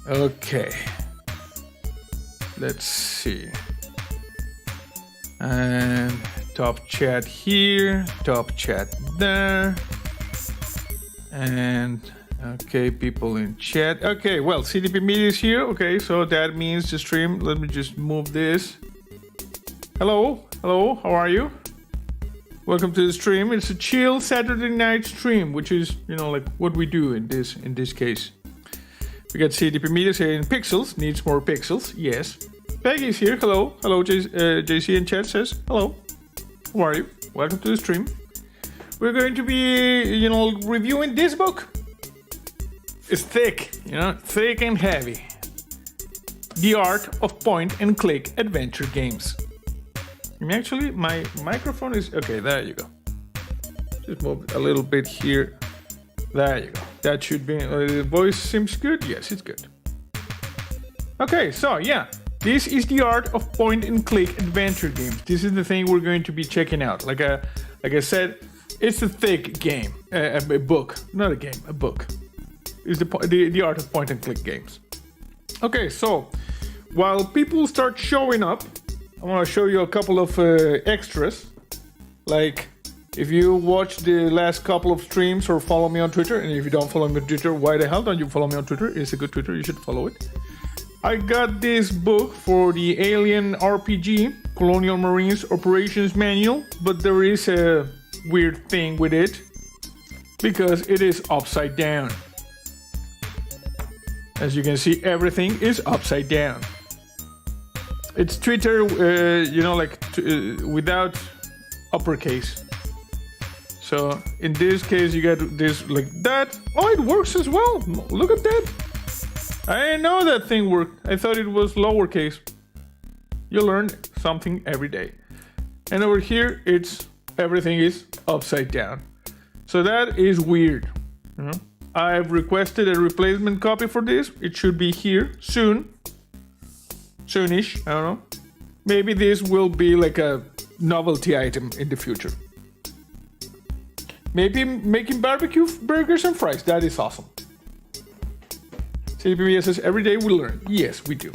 Okay. Let's see. And top chat here, top chat there. And okay, people in chat. Okay, well, CDP Media is here. Okay, so that means the stream. Let me just move this. Hello, how are you? Welcome to the stream. It's a chill Saturday night stream, which is, like what we do in this case. We got CDP Media saying pixels, needs more pixels. Yes. Peggy's here. Hello, JC in chat says hello. How are you? Welcome to the stream. We're going to be, reviewing this book. It's thick, thick and heavy. The Art of Point and Click Adventure Games. Actually, my microphone is... Okay, there you go. Just move a little bit here. There you go. That should be... the voice seems good? Yes, it's good. Okay, so yeah. This is The Art of Point and Click Adventure Games. This is the thing we're going to be checking out. Like I said, it's a thick game. A book. Not a game, a book. It's the Art of Point and Click Games. Okay, so while people start showing up, I want to show you a couple of extras. Like, if you watch the last couple of streams or follow me on Twitter, and if you don't follow me on Twitter, why the hell don't you follow me on Twitter? It's a good Twitter, you should follow it. I got this book for the Alien RPG, Colonial Marines Operations Manual, but there is a weird thing with it, because it is upside down. As you can see, everything is upside down. It's Twitter, without uppercase. So in this case, you get this like that. Oh, it works as well. Look at that. I didn't know that thing worked. I thought it was lowercase. You learn something every day. And over here, everything is upside down. So that is weird. I've requested a replacement copy for this. It should be here soon. Soonish, I don't know. Maybe this will be like a novelty item in the future. Maybe making barbecue burgers and fries. That is awesome. CPBS says, every day we learn. Yes, we do.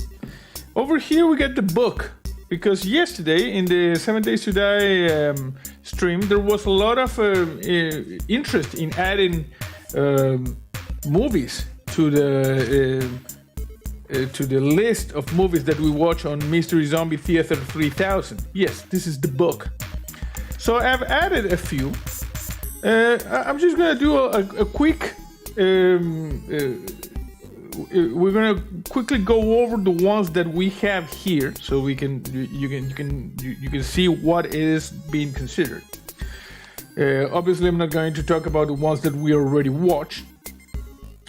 Over here we get the book. Because yesterday in the 7 Days to Die stream, there was a lot of interest in adding movies to the list of movies that we watch on Mystery Zombie Theater 3000. Yes, this is the book. So I've added a few. I'm just gonna do a quick. We're gonna quickly go over the ones that we have here, so you can see what is being considered. Obviously, I'm not going to talk about the ones that we already watched.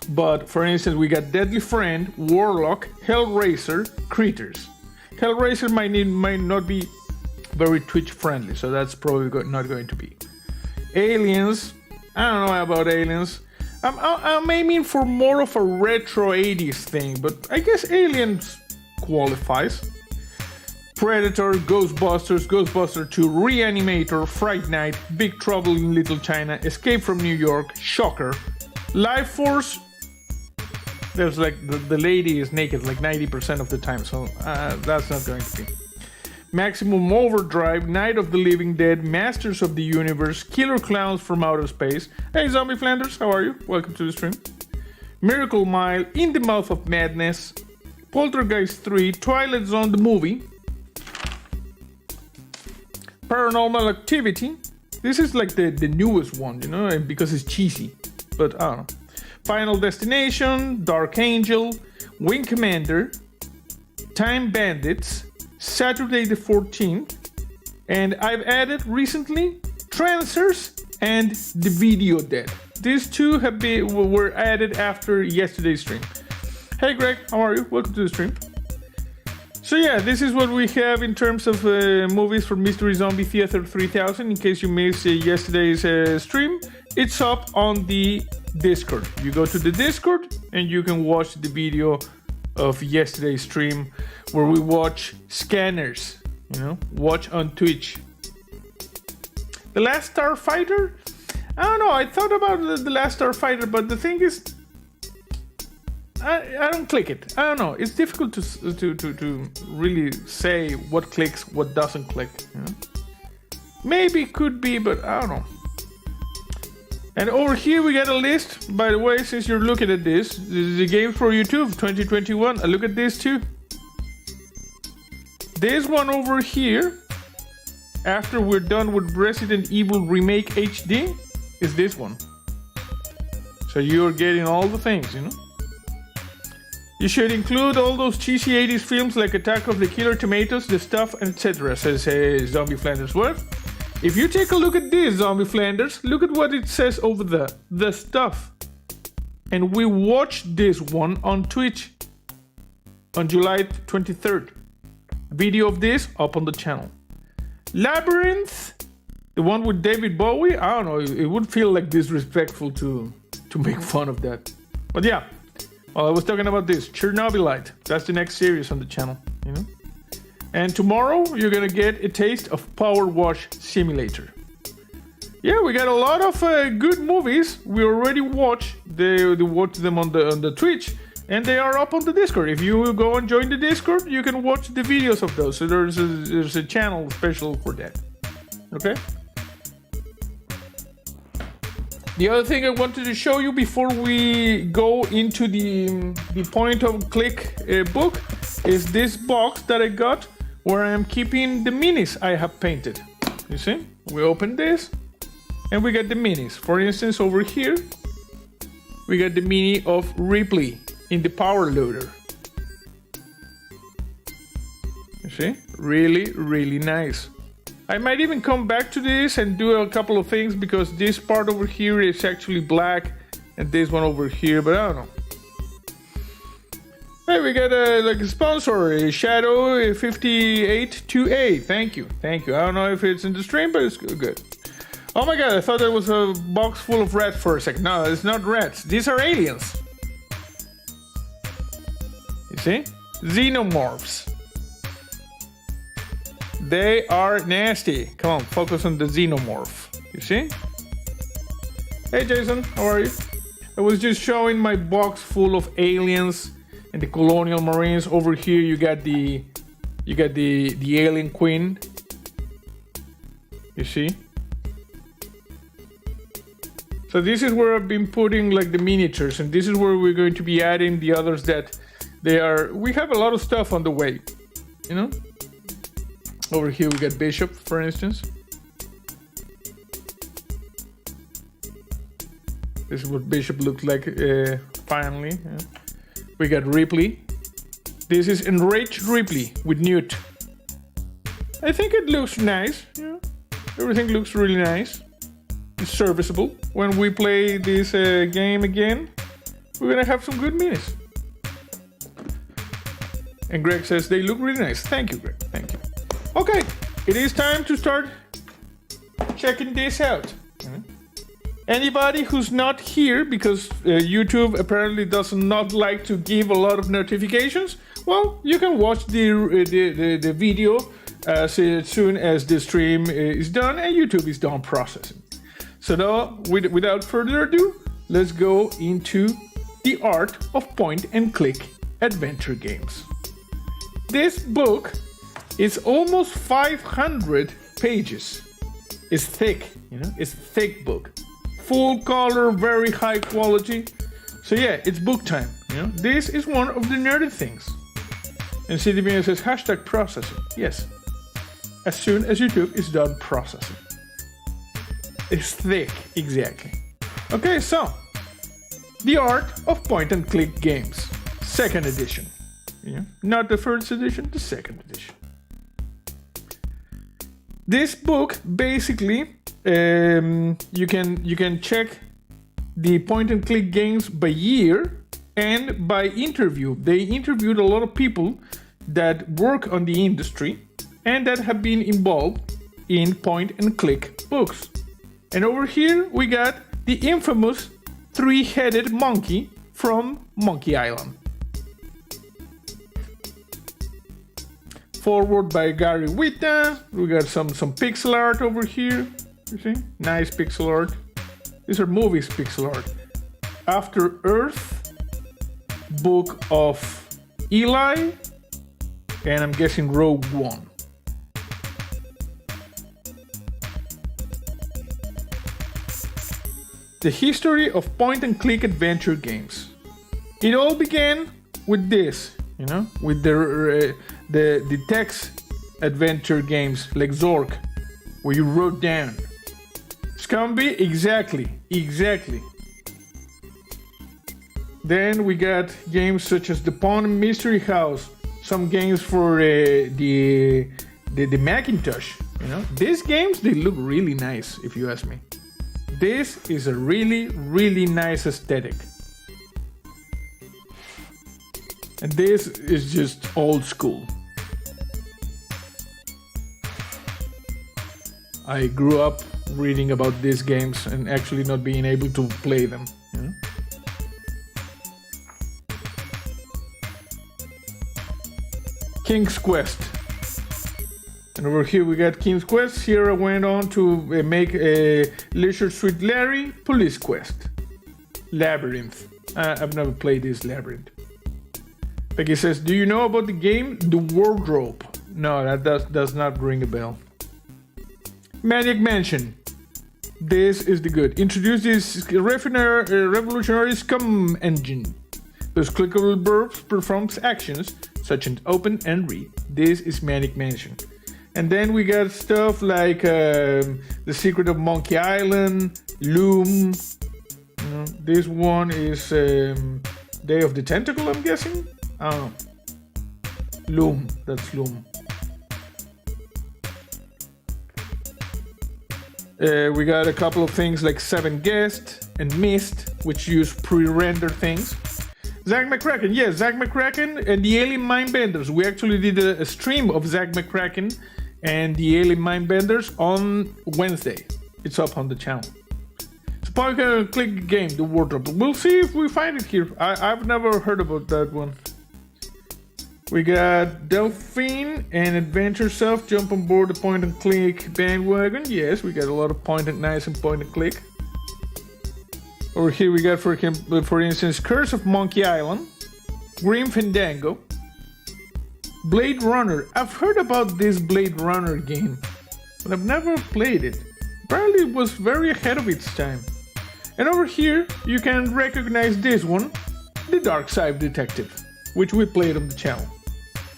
But for instance, we got Deadly Friend, Warlock, Hellraiser, Critters. Hellraiser might not be very Twitch friendly, so that's probably not going to be. Aliens, I don't know about Aliens. I'm aiming for more of a retro 80s thing, but I guess Aliens qualifies. Predator, Ghostbusters, Ghostbusters 2, Reanimator, Fright Night, Big Trouble in Little China, Escape from New York, Shocker, Life Force. There's like the lady is naked like 90% of the time, so that's not going to be. Maximum Overdrive, Night of the Living Dead, Masters of the Universe, Killer Clowns from Outer Space. Hey Zombie Flanders, how are you? Welcome to the stream. Miracle Mile, In the Mouth of Madness, Poltergeist 3, Twilight Zone the movie, Paranormal Activity. This is like the newest one, because it's cheesy, but I don't know. Final Destination, Dark Angel, Wing Commander, Time Bandits, Saturday the 14th, and I've added recently Trancers and The Video Dead. These two were added after yesterday's stream. Hey Greg, how are you? Welcome to the stream. So yeah, this is what we have in terms of movies for Mystery Zombie Theater 3000. In case you missed yesterday's stream, it's up on the Discord. You go to the Discord and you can watch the video of yesterday's stream where we watch Scanners, watch on Twitch. The Last Starfighter? I don't know, I thought about The Last Starfighter, but the thing is, I don't click it. I don't know. It's difficult to really say what clicks, what doesn't click. You know? Maybe it could be, but I don't know. And over here we got a list. By the way, since you're looking at this is the Games for YouTube 2021. Look at this too. This one over here, after we're done with Resident Evil Remake HD, is this one. So you're getting all the things, you know. You should include all those cheesy 80s films like Attack of the Killer Tomatoes, The Stuff, etc. says Zombie Flanders. What? If you take a look at this, Zombie Flanders, look at what it says over there. The Stuff. And we watched this one on Twitch on July 23rd. Video of this up on the channel. Labyrinth, the one with David Bowie, I don't know, it would feel like disrespectful to make fun of that. But yeah, well, I was talking about this, Chernobylite. That's the next series on the channel, you know. And tomorrow you're gonna get a taste of Power Wash Simulator. Yeah, we got a lot of good movies. We already watched. They watched them on the Twitch. And they are up on the Discord. If you go and join the Discord, you can watch the videos of those. So there's a channel special for that. Okay? The other thing I wanted to show you before we go into the point of click book is this box that I got where I'm keeping the minis I have painted. You see? We open this and we got the minis. For instance, over here, we got the mini of Ripley in the power loader. You see? Really, really nice. I might even come back to this and do a couple of things because this part over here is actually black and this one over here, but I don't know. Hey, we got like a sponsor, Shadow 582A. Thank you. I don't know if it's in the stream, but it's good. Oh my god, I thought that was a box full of rats for a second. No, it's not rats. These are aliens. You see? Xenomorphs. They are nasty. Come on, focus on the xenomorph. You see? Hey Jason, how are you? I was just showing my box full of aliens and the colonial marines. Over here you got the alien queen. You see? So this is where I've been putting like the miniatures, and this is where we're going to be adding the others that we have a lot of stuff on the way, you know. Over here we got Bishop, for instance. This is what Bishop looked like finally. Yeah. We got Ripley. This is Enraged Ripley with Newt. I think it looks nice. Yeah. Everything looks really nice. It's serviceable. When we play this game again, we're gonna have some good minis. And Greg says they look really nice. Thank you, Greg. Thank you. Okay, it is time to start checking this out. Anybody who's not here, because YouTube apparently does not like to give a lot of notifications, well, you can watch the video as soon as the stream is done and YouTube is done processing. So now, without further ado, let's go into the art of point-and-click adventure games. This book is almost 500 pages. It's thick, you know, it's a thick book. Full color, very high quality. So yeah, it's book time, you know. This is one of the nerdy things. And CDBN says hashtag processing. Yes, as soon as YouTube is done processing. It's thick, exactly. Okay, so The Art of Point and Click Games, 2nd edition. Yeah, not the 1st edition, the 2nd edition. This book basically you can check the point and click games by year and by interview. They interviewed a lot of people that work on the industry and that have been involved in point and click books. And over here we got the infamous 3-headed monkey from Monkey Island. Forward by Gary Whitta. We got some pixel art over here. You see? Nice pixel art. These are movies pixel art. After Earth, Book of Eli, and I'm guessing Rogue One. The history of point-and-click adventure games. It all began with this, with the text adventure games like Zork, where you wrote down. Scumby, exactly. Then we got games such as the Pawn Mystery House, some games for the Macintosh. These games, they look really nice, if you ask me. This is a really, really nice aesthetic. And this is just old school. I grew up reading about these games and actually not being able to play them. King's Quest. And over here we got King's Quest. Here I went on to make a Leisure Suit Larry Police Quest. Labyrinth. I've never played this Labyrinth. Peggy says, do you know about the game The Wardrobe? No, that does not ring a bell. Maniac Mansion. This is the good. Introduce this revolutionary scum engine. Those clickable verbs performs actions such as open and read. This is Manic Mansion. And then we got stuff like The Secret of Monkey Island, Loom. This one is Day of the Tentacle, I'm guessing. I don't know. Loom, that's Loom. We got a couple of things like Seven Guests and Myst, which use pre-rendered things. Zak McCracken, yes, Zak McCracken and the Alien Mindbenders. We actually did a stream of Zak McCracken and the Alien Mindbenders on Wednesday. It's up on the channel. So point and click game, The Wardrobe. We'll see if we find it here. I've never heard about that one. We got Delphine and Adventure Self. Jump on board the point and click bandwagon. Yes, we got a lot of point and nice and point and click. Over here we got, for instance, Curse of Monkey Island, Grim Fandango, Blade Runner. I've heard about this Blade Runner game, but I've never played it. Apparently it was very ahead of its time. And over here you can recognize this one, The Dark Side Detective, which we played on the channel.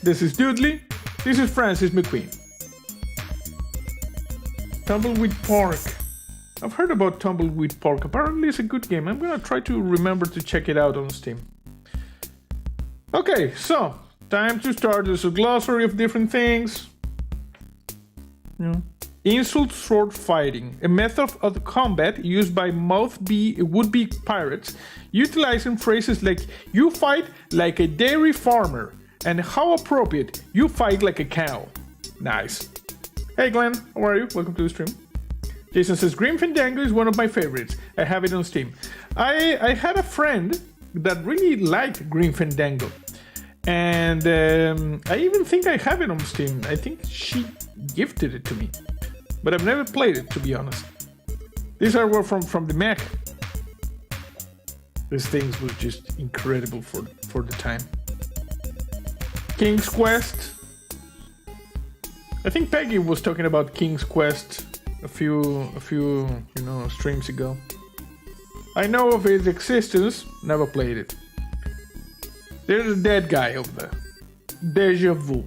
This is Dudley, this is Francis McQueen. Tumbleweed Park. I've heard about Tumbleweed Park. Apparently it's a good game. I'm gonna try to remember to check it out on Steam. Okay, so time to start. There's a glossary of different things. Insult sword fighting, a method of combat used by would-be pirates, utilizing phrases like "you fight like a dairy farmer" and "how appropriate, you fight like a cow." Nice. Hey Glenn, how are you? Welcome to the stream. Jason says, Grim Fandango is one of my favorites. I have it on Steam. I had a friend that really liked Grim Fandango. And I even think I have it on Steam. I think she gifted it to me. But I've never played it, to be honest. These are from the Mac. These things were just incredible for the time. King's Quest. I think Peggy was talking about King's Quest a few streams ago. I know of its existence, never played it. There's a dead guy over there. Deja vu.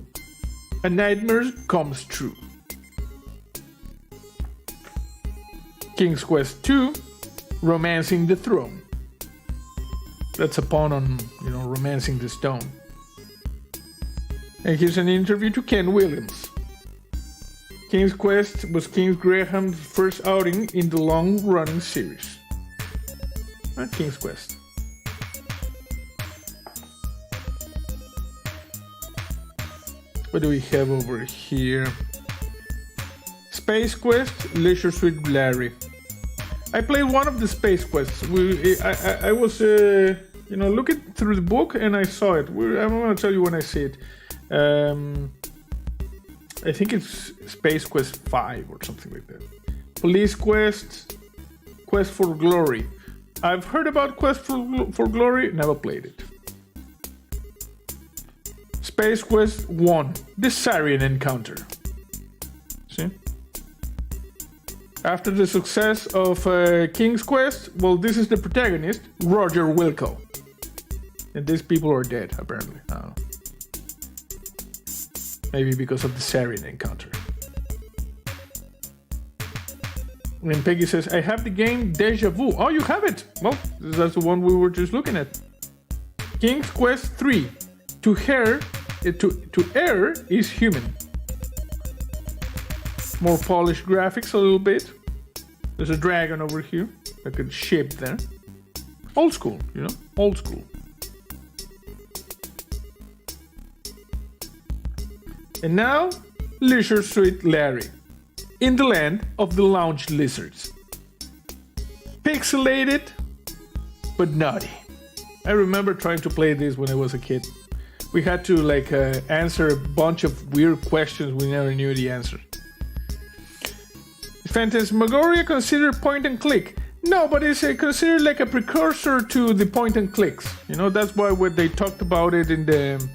A nightmare comes true. King's Quest 2, Romancing the Throne. That's a pun on, romancing the stone. And here's an interview to Ken Williams. King's Quest was King Graham's first outing in the long-running series. King's Quest. What do we have over here? Space Quest, Leisure Suit Larry. I played one of the Space Quests. I was, looking through the book and I saw it. I'm going to tell you when I see it. I think it's Space Quest 5 or something like that. Police Quest, Quest for Glory. I've heard about Quest for Glory, never played it. Space Quest 1, the Sarian Encounter. See? After the success of King's Quest, well, this is the protagonist, Roger Wilco. And these people are dead, apparently. I don't know. Maybe because of the Sarian Encounter. And Peggy says, I have the game Deja Vu. Oh, you have it! Well, that's the one we were just looking at. King's Quest 3. To err is human. More polished graphics a little bit. There's a dragon over here, like a ship there. Old school, you know, old school. And now, Leisure Suit Larry, in the land of the lounge lizards. Pixelated, but naughty. I remember trying to play this when I was a kid. We had to like answer a bunch of weird questions we never knew the answer. Phantasmagoria considered point and click. No, but it's considered like a precursor to the point and clicks. You know, that's why when they talked about it in the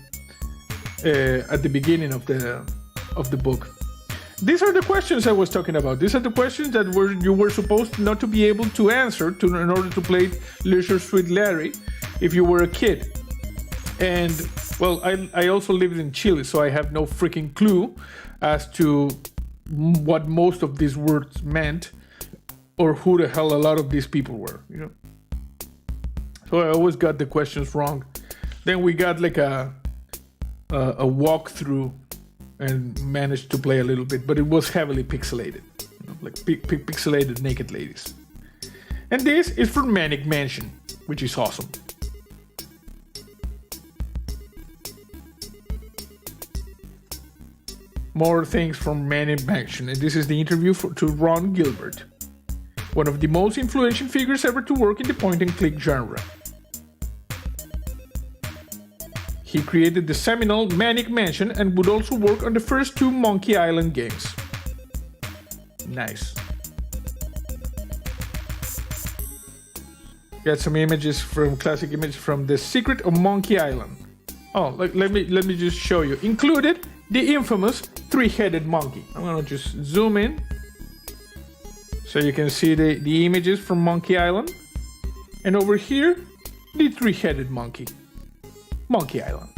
at the beginning of the book. These are the questions I was talking about. These are the questions that you were supposed not to be able to answer in order to play Leisure Suit Larry if you were a kid. And well, I also lived in Chile, so I have no freaking clue as to what most of these words meant or who the hell a lot of these people were, you know. So I always got the questions wrong. Then we got like a walkthrough and managed to play a little bit, but it was heavily pixelated, you know, like pixelated naked ladies. And this is from Manic Mansion, which is awesome. More things from Manic Mansion, and this is the interview to Ron Gilbert, one of the most influential figures ever to work in the point-and-click genre. He created the seminal Manic Mansion and would also work on the first two Monkey Island games. Nice. Got some images from classic images from The Secret of Monkey Island. Oh, let me just show you. Included the infamous three-headed monkey. I'm gonna just zoom in so you can see the images from Monkey Island. And over here, the three-headed monkey. Monkey Island.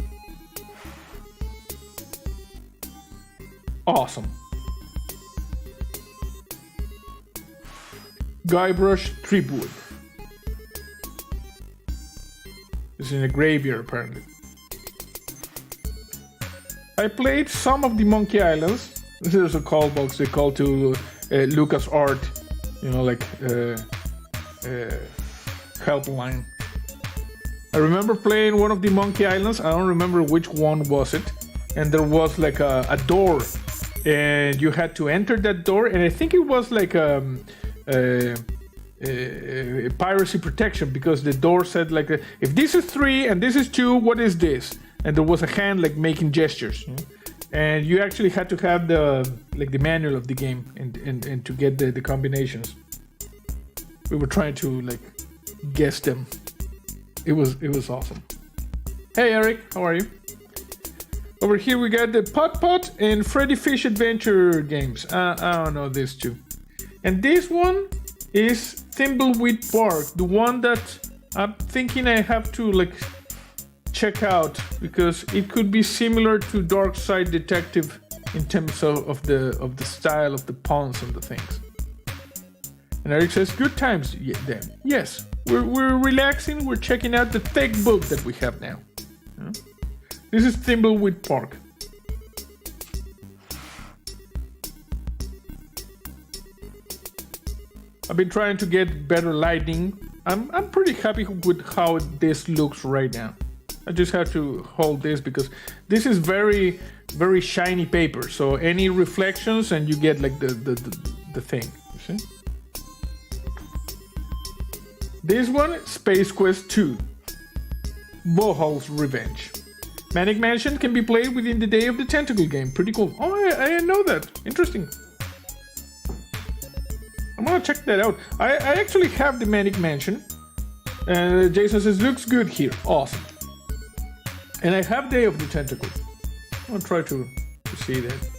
Awesome. Guybrush Threepwood. It's in a graveyard apparently. I played some of the Monkey Islands. There's a call box they call to Lucas Art, you know, like helpline. I remember playing one of the Monkey Islands. I don't remember which one was it. And there was like a door, and you had to enter that door. And I think it was like piracy protection, because the door said like, if this is 3 and this is 2, what is this? And there was a hand like making gestures, you know? And you actually had to have the manual of the game and to get the combinations. We were trying to like guess them. It was awesome. Hey Eric, how are you? Over here we got the Pot and Freddy Fish Adventure games. I don't know these two. And this one is Thimbleweed Park, the one that I'm thinking I have to like check out, because it could be similar to Dark Side Detective in terms of the style of the pawns and the things. And Eric says, good times then. Yes, we're relaxing, we're checking out the thick book that we have now. Yeah? This is Thimbleweed Park. I've been trying to get better lighting. I'm pretty happy with how this looks right now. I just have to hold this because this is very, very shiny paper. So any reflections and you get like the thing, you see? This one, Space Quest 2, Bohal's Revenge. Manic Mansion can be played within the Day of the Tentacle game. Pretty cool. Oh, I didn't know that. Interesting. I'm gonna check that out. I actually have the Manic Mansion. Jason says, looks good here. Awesome. And I have Day of the Tentacle. I'll try to see that.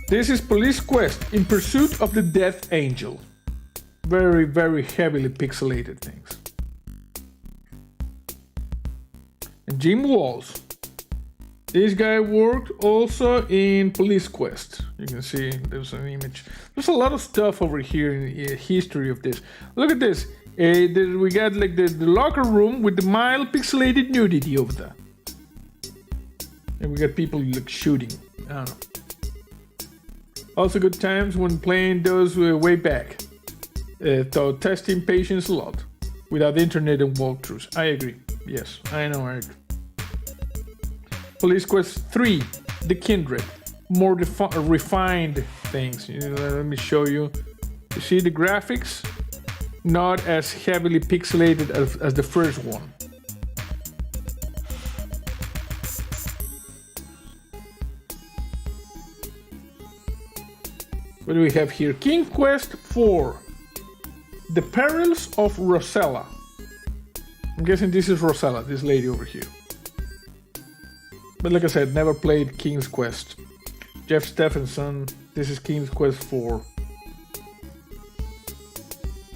This is Police Quest: In Pursuit of the Death Angel. Very, very heavily pixelated things. And Jim Walls. This guy worked also in Police Quest. You can see there's an image. There's a lot of stuff over here in the history of this. Look at this. We got like the locker room with the mild pixelated nudity over there. And we got people like shooting. I don't know. Also good times when playing those way back. So testing patience a lot. Without internet and walkthroughs. I agree. Yes, I know, Eric. Police Quest 3, The Kindred. More refined things. Let me show you. You see the graphics? Not as heavily pixelated as the first one. What do we have here? King Quest 4. The Perils of Rosella. I'm guessing this is Rosella, this lady over here. But like I said, never played King's Quest. Jeff Stephenson, this is King's Quest 4.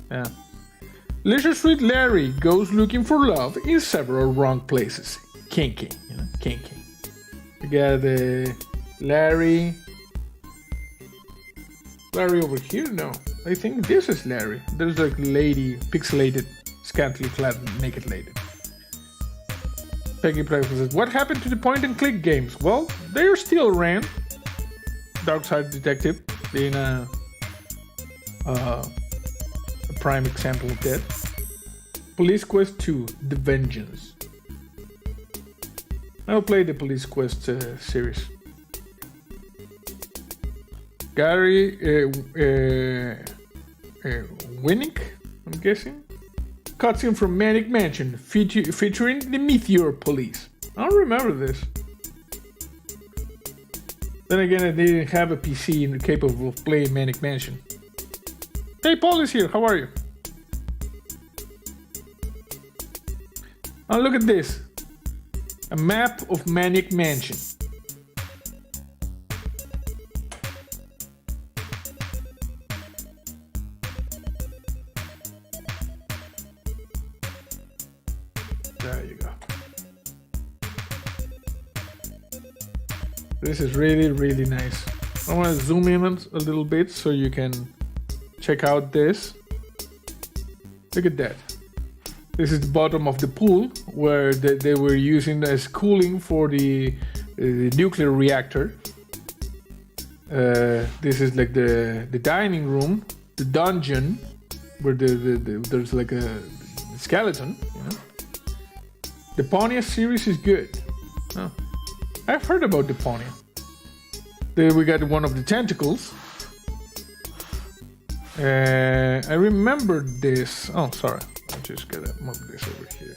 Yeah. Leisure Suit Larry goes looking for love in several wrong places. Kinky, you know, kinky. We got Larry. Larry over here? No, I think this is Larry. There's like lady, pixelated, scantily clad, naked lady. Peggy Price says, what happened to the point and click games? Well, they're still around. Darkside Detective being a prime example of that. Police Quest 2, The Vengeance. I'll play the Police Quest series. Gary Winnick, I'm guessing. Cutscene from Manic Mansion featuring the Meteor Police. I don't remember this. Then again, I didn't have a PC capable of playing Manic Mansion. Hey, Paul is here. How are you? Oh, look at this. A map of Manic Mansion. There you go. This is really, really nice. I want to zoom in a little bit so you can check out this. Look at that. This is the bottom of the pool where they were using as cooling for the nuclear reactor. This is like the dining room, the dungeon, where there's like a skeleton. You know? The Pontiac series is good. Oh, I've heard about the Pontiac. There we got one of the tentacles. I remember this. Oh, sorry. I just gotta move this over here.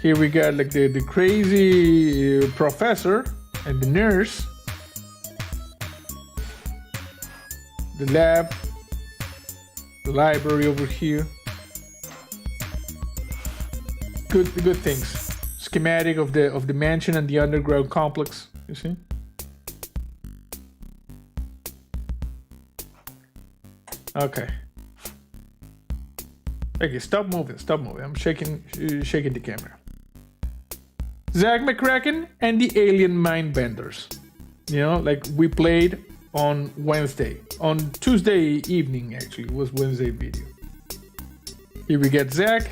Here we got like the crazy professor and the nurse. The lab. The library over here. Good things. Schematic of the mansion and the underground complex. You see? Okay. Okay, stop moving. I'm shaking the camera. Zach McCracken and the Alien Mindbenders. You know, like we played on Wednesday. On Tuesday evening, actually. It was Wednesday video. Here we got Zach.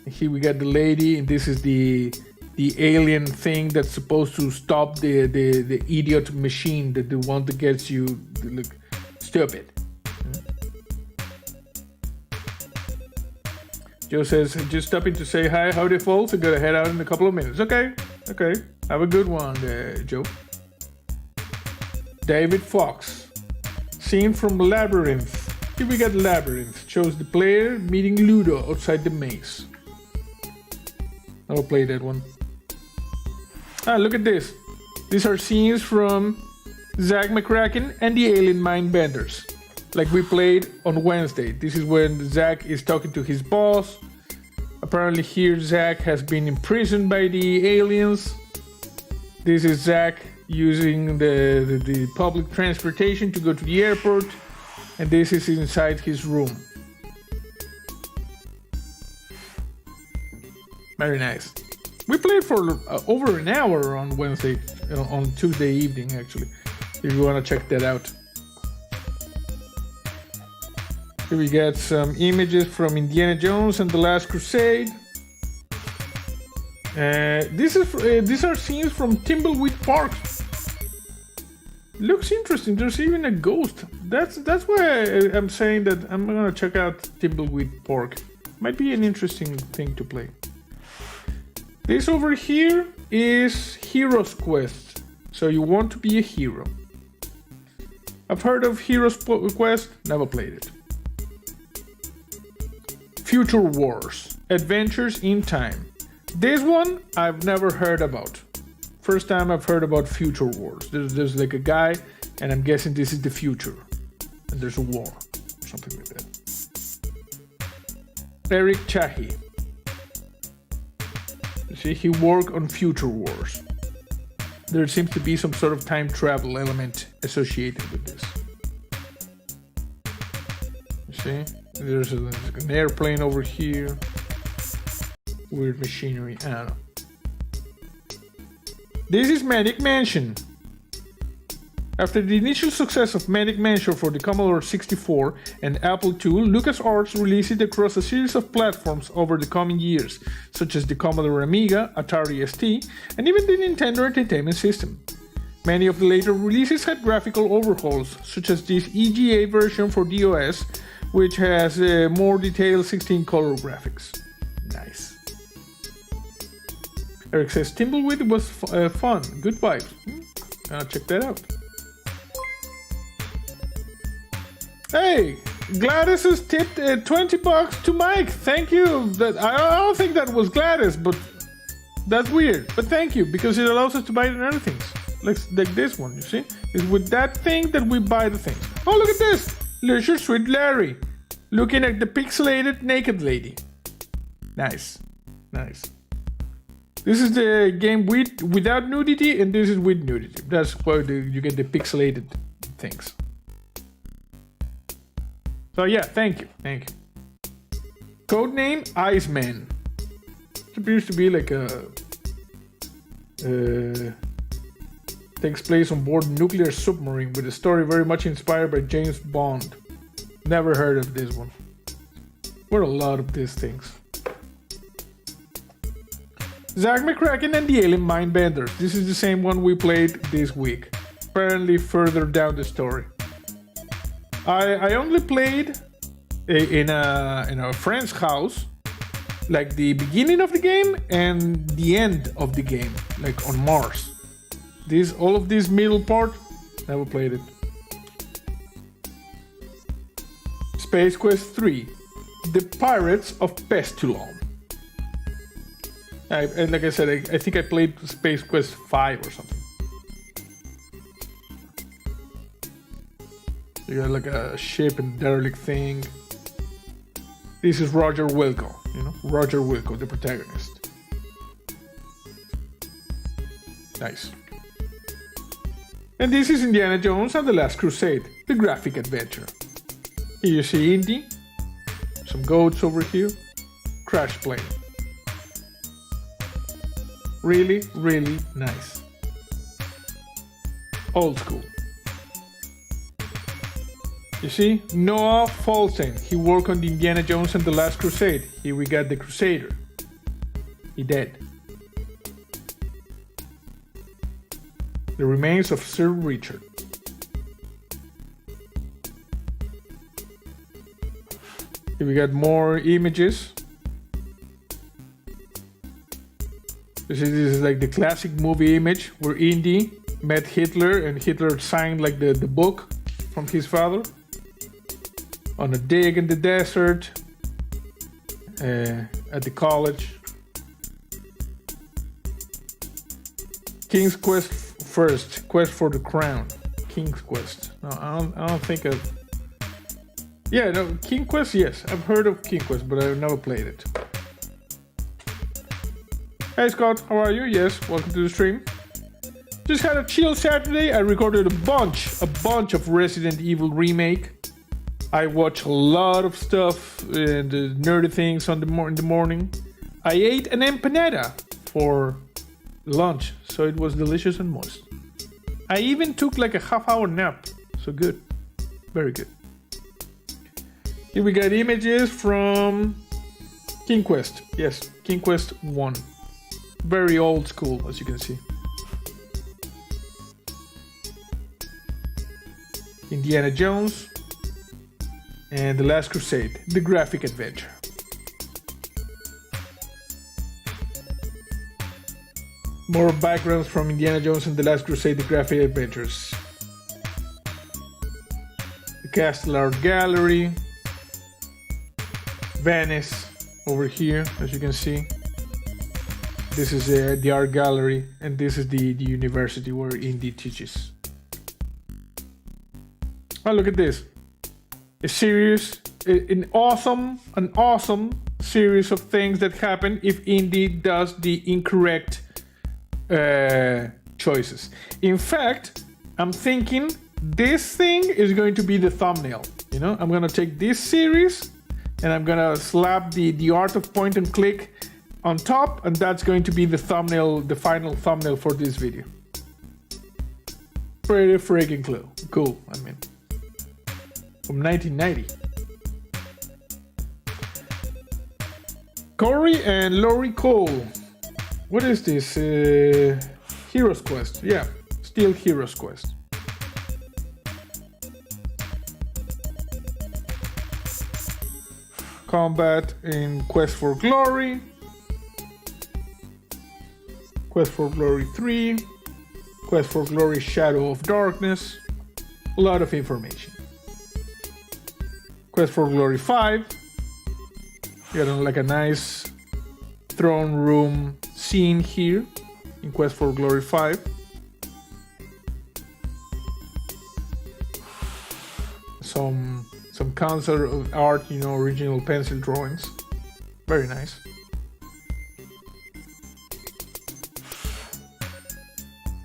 Here we got the lady, and this is the alien thing that's supposed to stop the idiot machine, the one that gets you look stupid. Joe says, just stopping to say hi, howdy folks, I gotta head out in a couple of minutes. Okay, have a good one, Joe. David Fox, scene from Labyrinth. Here we got Labyrinth, shows the player meeting Ludo outside the maze. I'll play that one. Ah, look at this. These are scenes from Zach McCracken and the Alien Mindbenders. Like we played on Wednesday. This is when Zach is talking to his boss. Apparently here Zach has been imprisoned by the aliens. This is Zach using the public transportation to go to the airport, and this is inside his room. Very nice. We played for over an hour on Wednesday, on Tuesday evening actually, if you want to check that out. Here we got some images from Indiana Jones and the Last Crusade. These are scenes from Thimbleweed Park. Looks interesting. There's even a ghost. That's why I'm saying that I'm gonna check out Thimbleweed Park. Might be an interesting thing to play. This over here is Hero's Quest. So you want to be a hero. I've heard of Hero's Quest, never played it. Future Wars, Adventures in Time. This one I've never heard about. First time I've heard about Future Wars. There's like a guy, and I'm guessing this is the future. And there's a war, something like that. Eric Chahi. You see, he worked on Future Wars. There seems to be some sort of time travel element associated with this. You see, there's an airplane over here. Weird machinery, I don't know. This is Manic Mansion. After the initial success of Manic Mansion for the Commodore 64 and Apple II, LucasArts released it across a series of platforms over the coming years, such as the Commodore Amiga, Atari ST, and even the Nintendo Entertainment System. Many of the later releases had graphical overhauls, such as this EGA version for DOS, which has more detailed 16-color graphics. Nice. Eric says, Thimbleweed was fun, good vibes. Gonna check that out. Hey, Gladys has tipped $20 to Mike. Thank you. I don't think that was Gladys, but that's weird. But thank you, because it allows us to buy other things. Like this one, you see? It's with that thing that we buy the things. Oh, look at this. Leisure Suit Larry. Looking at the pixelated naked lady. Nice. Nice. This is the game without nudity, and this is with nudity. That's why you get the pixelated things. So yeah, thank you. Codename Iceman. It appears to be like a... takes place on board a nuclear submarine with a story very much inspired by James Bond. Never heard of this one. What a lot of these things. Zach McCracken and the Alien Mindbenders. This is the same one we played this week. Apparently further down the story. I only played in a friend's house, like the beginning of the game and the end of the game, like on Mars. All of this middle part, never played it. Space Quest 3, The Pirates of Pestulon. And like I said, I think I played Space Quest 5 or something. You got like a ship and derelict thing. This is Roger Wilco, Roger Wilco, the protagonist. Nice. And this is Indiana Jones and the Last Crusade, the graphic adventure. Here you see Indy, some goats over here, Crash Plane. Really, really nice. Old school. You see, Noah Falstein, he worked on the Indiana Jones and the Last Crusade. Here we got the Crusader. He dead. The remains of Sir Richard. Here we got more images. This is like the classic movie image where Indy met Hitler and Hitler signed like the book from his father. On a dig in the desert, at the college. King's Quest first, Quest for the Crown. King's Quest. No, I don't think I've... Yeah, no, King Quest, yes. I've heard of King Quest, but I've never played it. Hey Scott, how are you? Yes, welcome to the stream. Just had a chill Saturday. I recorded a bunch of Resident Evil remake. I watch a lot of stuff and nerdy things in the morning. I ate an empanada for lunch, so it was delicious and moist. I even took like a half-hour nap, so good, very good. Here we got images from King Quest. Yes, King Quest 1. Very old school, as you can see. Indiana Jones and The Last Crusade, the graphic adventure. More backgrounds from Indiana Jones and The Last Crusade, the graphic adventures. The Castle Art Gallery. Venice over here, as you can see. This is the art gallery, and this is the university where Indy teaches. Oh, look at this. An awesome series of things that happen if Indy does the incorrect choices. In fact, I'm thinking this thing is going to be the thumbnail. You know, I'm gonna take this series and I'm gonna slap the art of point and click on top, and that's going to be the thumbnail, the final thumbnail for this video. Pretty freaking cool, I mean. From 1990. Corey and Laurie Cole. What is this? Heroes Quest. Yeah, still Heroes Quest. Combat in Quest for Glory. Quest for Glory 3. Quest for Glory Shadow of Darkness. A lot of information. Quest for Glory 5. You got like a nice throne room scene here in Quest for Glory 5. Some concept art, you know, original pencil drawings. Very nice.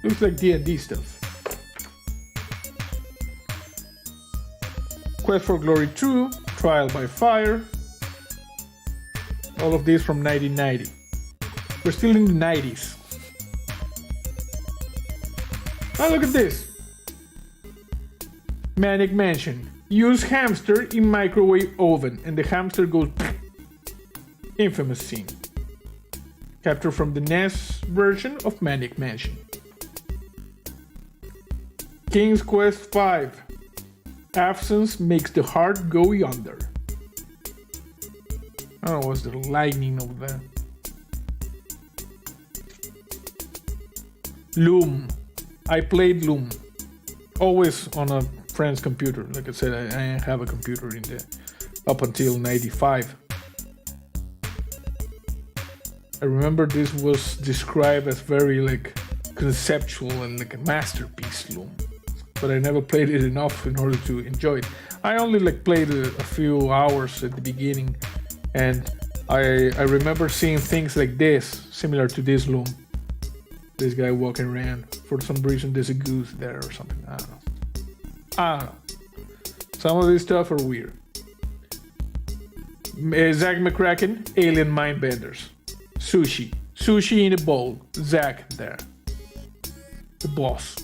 Looks like D&D stuff. Quest for Glory 2, Trial by Fire. All of these from 1990. We're still in the 90s. Oh, look at this. Manic Mansion. Use hamster in microwave oven and the hamster goes infamous scene. Captured from the NES version of Manic Mansion. King's Quest 5. Absence makes the heart go yonder. I don't know what's the lightning over there. Loom. I played Loom. Always on a friend's computer. Like I said, I didn't have a computer in the up until 95. I remember this was described as very like conceptual and like a masterpiece, Loom. But I never played it enough in order to enjoy it. I only like played a few hours at the beginning, and I remember seeing things like this, similar to this Loom. This guy walking around. For some reason, there's a goose there or something. I don't know. Some of this stuff are weird. Zach McCracken, Alien Mindbenders. Sushi. Sushi in a bowl. Zach there. The boss.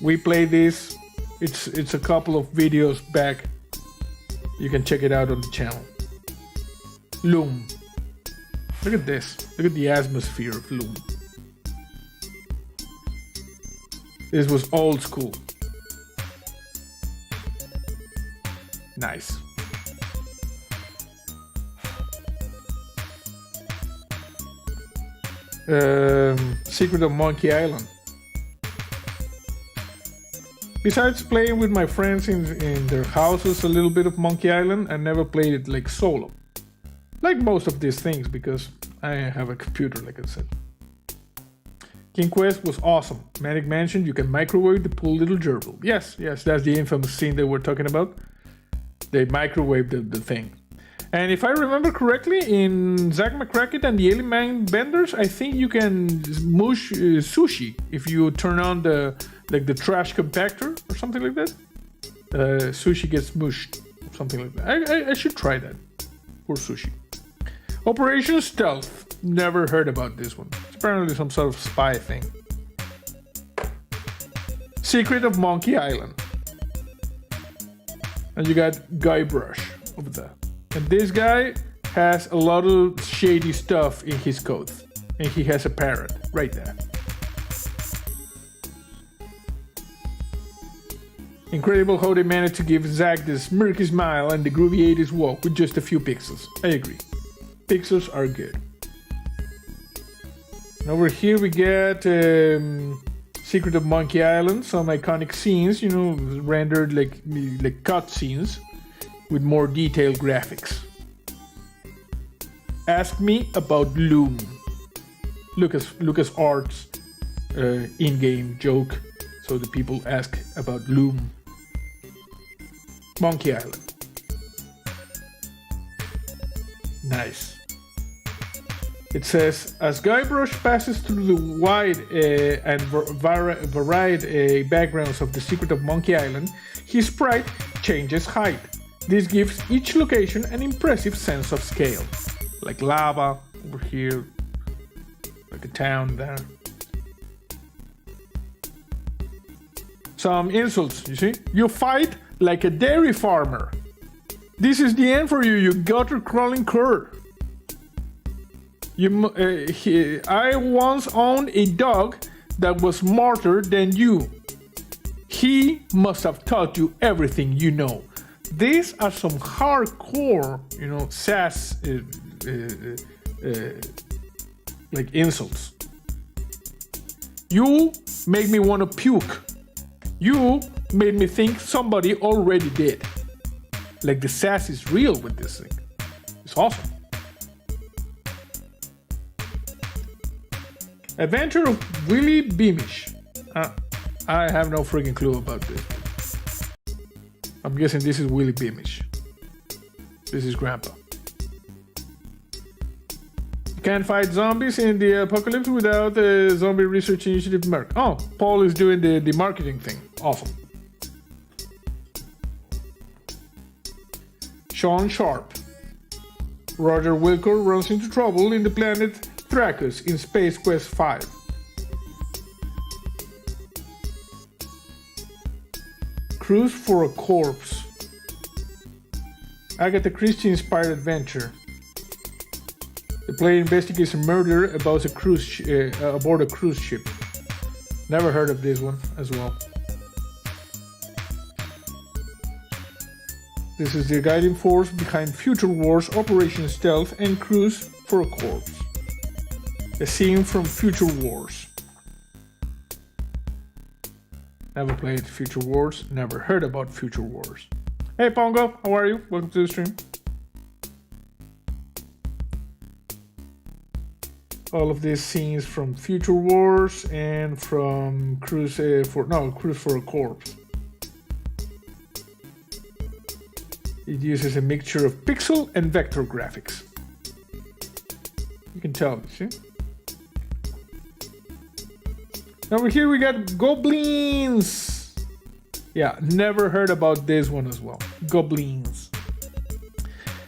We played this. It's a couple of videos back. You can check it out on the channel. Loom. Look at this. Look at the atmosphere of Loom. This was old school. Nice. Secret of Monkey Island. Besides playing with my friends in their houses a little bit of Monkey Island, I never played it like solo. Like most of these things, because I have a computer, like I said. King Quest was awesome. Manic Mansion, you can microwave the poor little gerbil. Yes, that's the infamous scene that we're talking about. They microwaved the thing. And if I remember correctly, in Zack McCracken and the Alien Mind Benders, I think you can mush sushi if you turn on the trash compactor or something like that. Sushi gets mushed, something like that. I should try that for sushi. Operation Stealth. Never heard about this one. It's apparently some sort of spy thing. Secret of Monkey Island. And you got Guybrush over there. And this guy has a lot of shady stuff in his coat. And he has a parrot right there. Incredible how they managed to give Zack this smirky smile and the groovy 80s walk with just a few pixels. I agree. Pixels are good. And over here we get Secret of Monkey Island, some iconic scenes, rendered like cut scenes with more detailed graphics. Ask me about Loom. Lucas Arts in-game joke, so the people ask about Loom. Monkey Island. Nice. It says, as Guybrush passes through the wide and varied backgrounds of the Secret of Monkey Island, his sprite changes height. This gives each location an impressive sense of scale. Like lava over here, like a town there. Some insults, you see? You fight like a dairy farmer. This is the end for you, you gutter-crawling cur. I once owned a dog that was smarter than you. He must have taught you everything you know. These are some hardcore, sass, like insults. You make me want to puke. You made me think somebody already did. Like the sass is real with this thing. It's awesome. Adventure of Willy Beamish. I have no freaking clue about this. I'm guessing this is Willy Beamish. This is Grandpa. You can't fight zombies in the apocalypse without the Zombie Research Initiative Merc. Oh, Paul is doing the marketing thing. Awesome. Sean Sharp. Roger Wilcor runs into trouble in the planet Thrakus in Space Quest 5. Cruise for a Corpse. Agatha Christie-inspired adventure. The player investigates a murder about aboard a cruise ship. Never heard of this one as well. This is the guiding force behind Future Wars, Operation Stealth, and Cruise for a Corpse. A scene from Future Wars. Never played Future Wars, never heard about Future Wars. Hey Pongo, how are you? Welcome to the stream. All of these scenes from Future Wars and from Cruise for a Corpse. It uses a mixture of pixel and vector graphics. You can tell, see? Over here we got Goblins. Yeah, never heard about this one as well. Goblins.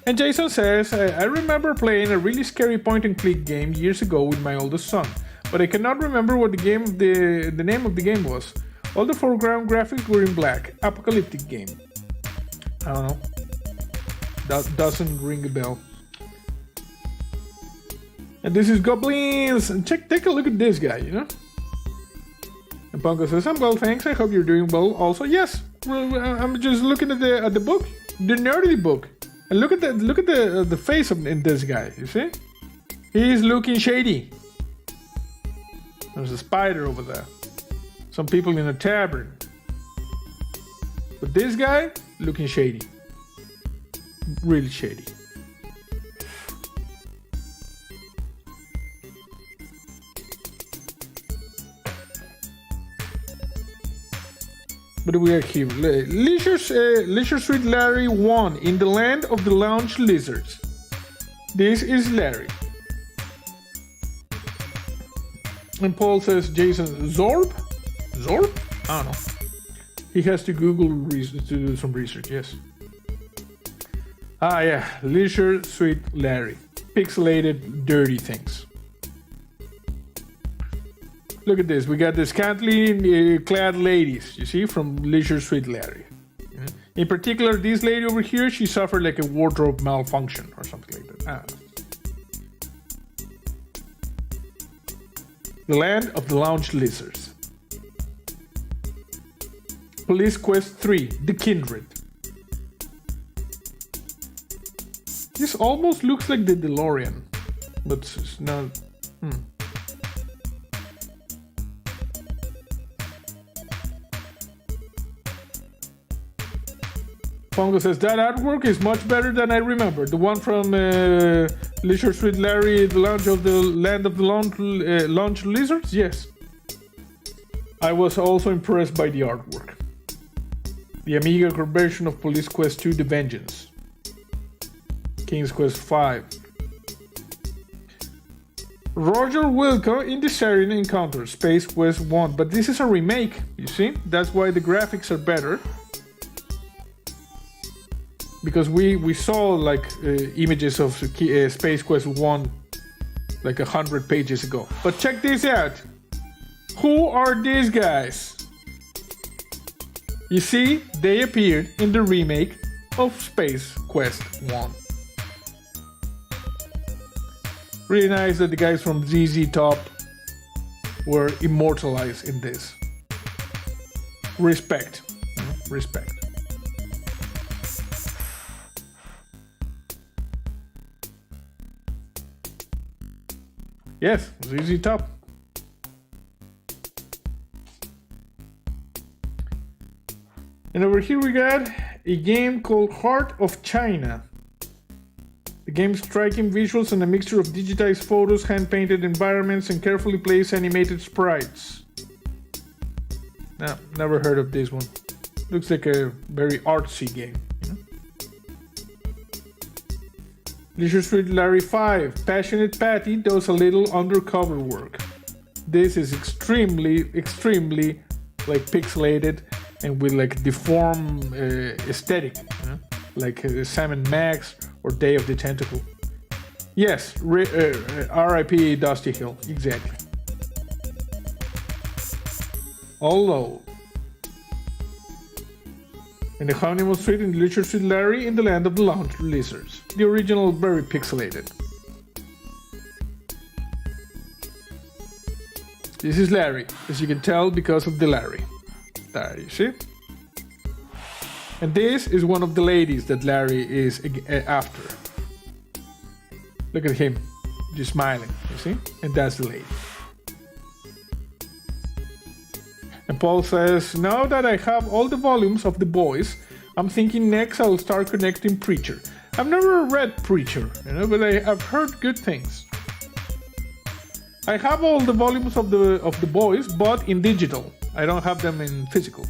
And Jason says, I remember playing a really scary point-and-click game years ago with my oldest son, but I cannot remember what the name of the game was. All the foreground graphics were in black. Apocalyptic game. I don't know. That doesn't ring a bell. And this is Goblins. And take a look at this guy, And Pongo says, I'm well, thanks. I hope you're doing well also. Yes, well, I'm just looking at the book, the nerdy book. And look at the face in this guy, you see? He's looking shady. There's a spider over there. Some people in a tavern. But this guy, looking shady. Really shady. What do we have here? Leisure Suit Larry 1 in the land of the lounge lizards. This is Larry. And Paul says, Jason, Zorb? Zorb? I don't know. He has to Google to do some research, yes. Ah, yeah. Leisure Suit Larry. Pixelated, dirty things. Look at this. We got the scantily clad ladies, you see, from Leisure Suit Larry. In particular, this lady over here, she suffered like a wardrobe malfunction or something like that. I don't know. The land of the lounge lizards. Police Quest 3, The Kindred. This almost looks like the DeLorean, but it's not. Pongo says, that artwork is much better than I remember. The one from Leisure Suit Larry, the Lounge of the Land of the Lounge Lizards? Yes. I was also impressed by the artwork. The Amiga version of Police Quest 2, The Vengeance. King's Quest 5. Roger Wilco in the Sarin Encounter, Space Quest 1. But this is a remake, you see? That's why the graphics are better. Because we saw like images of Space Quest 1 like 100 pages ago. But check this out. Who are these guys? You see, they appeared in the remake of Space Quest 1. Really nice that the guys from ZZ Top were immortalized in this. Respect. Respect. Yes, ZZ Top. And over here we got a game called Heart of China. The game's striking visuals and a mixture of digitized photos, hand-painted environments, and carefully placed animated sprites. No, never heard of this one. Looks like a very artsy game. Leisure Suit Larry 5. Passionate Patty does a little undercover work. This is extremely like pixelated and with like deformed aesthetic, like Sam & Max or Day of the Tentacle. Yes, R.I.P. Dusty Hill, exactly. Although, in the Honeymoon Street in Leisure Suit Larry in the land of the lounge lizards. The original very pixelated. This is Larry, as you can tell because of the Larry. There, you see? And this is one of the ladies that Larry is after. Look at him, just smiling, you see? And that's the lady. And Paul says, now that I have all the volumes of The Boys, I'm thinking next I'll start connecting Preacher. I've never read Preacher, but I've heard good things. I have all the volumes of the Boys, but in digital. I don't have them in physical.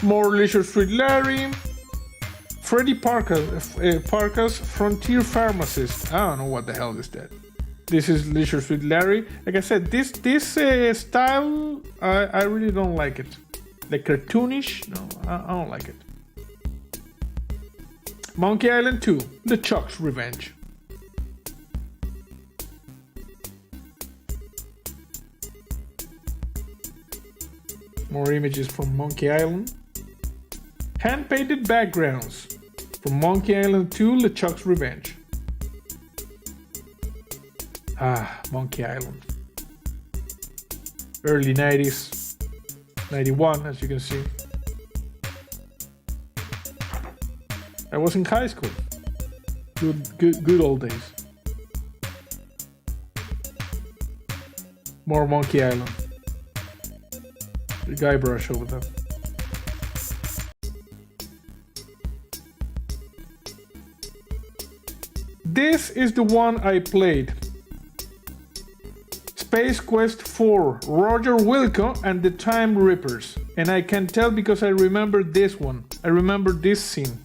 More Leisure Suit Larry. Freddie Parker's Frontier Pharmacist. I don't know what the hell is that. This is Leisure Suit Larry. Like I said, this style, I really don't like it. Like cartoonish? No, I don't like it. Monkey Island 2, LeChuck's Revenge. More images from Monkey Island. Hand-painted backgrounds from Monkey Island 2, LeChuck's Revenge. Ah, Monkey Island. Early 90s. 91, as you can see. I was in high school. Good old days. More Monkey Island. The Guybrush over there. This is the one I played. Space Quest 4, Roger Wilco and the Time Rippers. And I can tell because I remember this one. I remember this scene.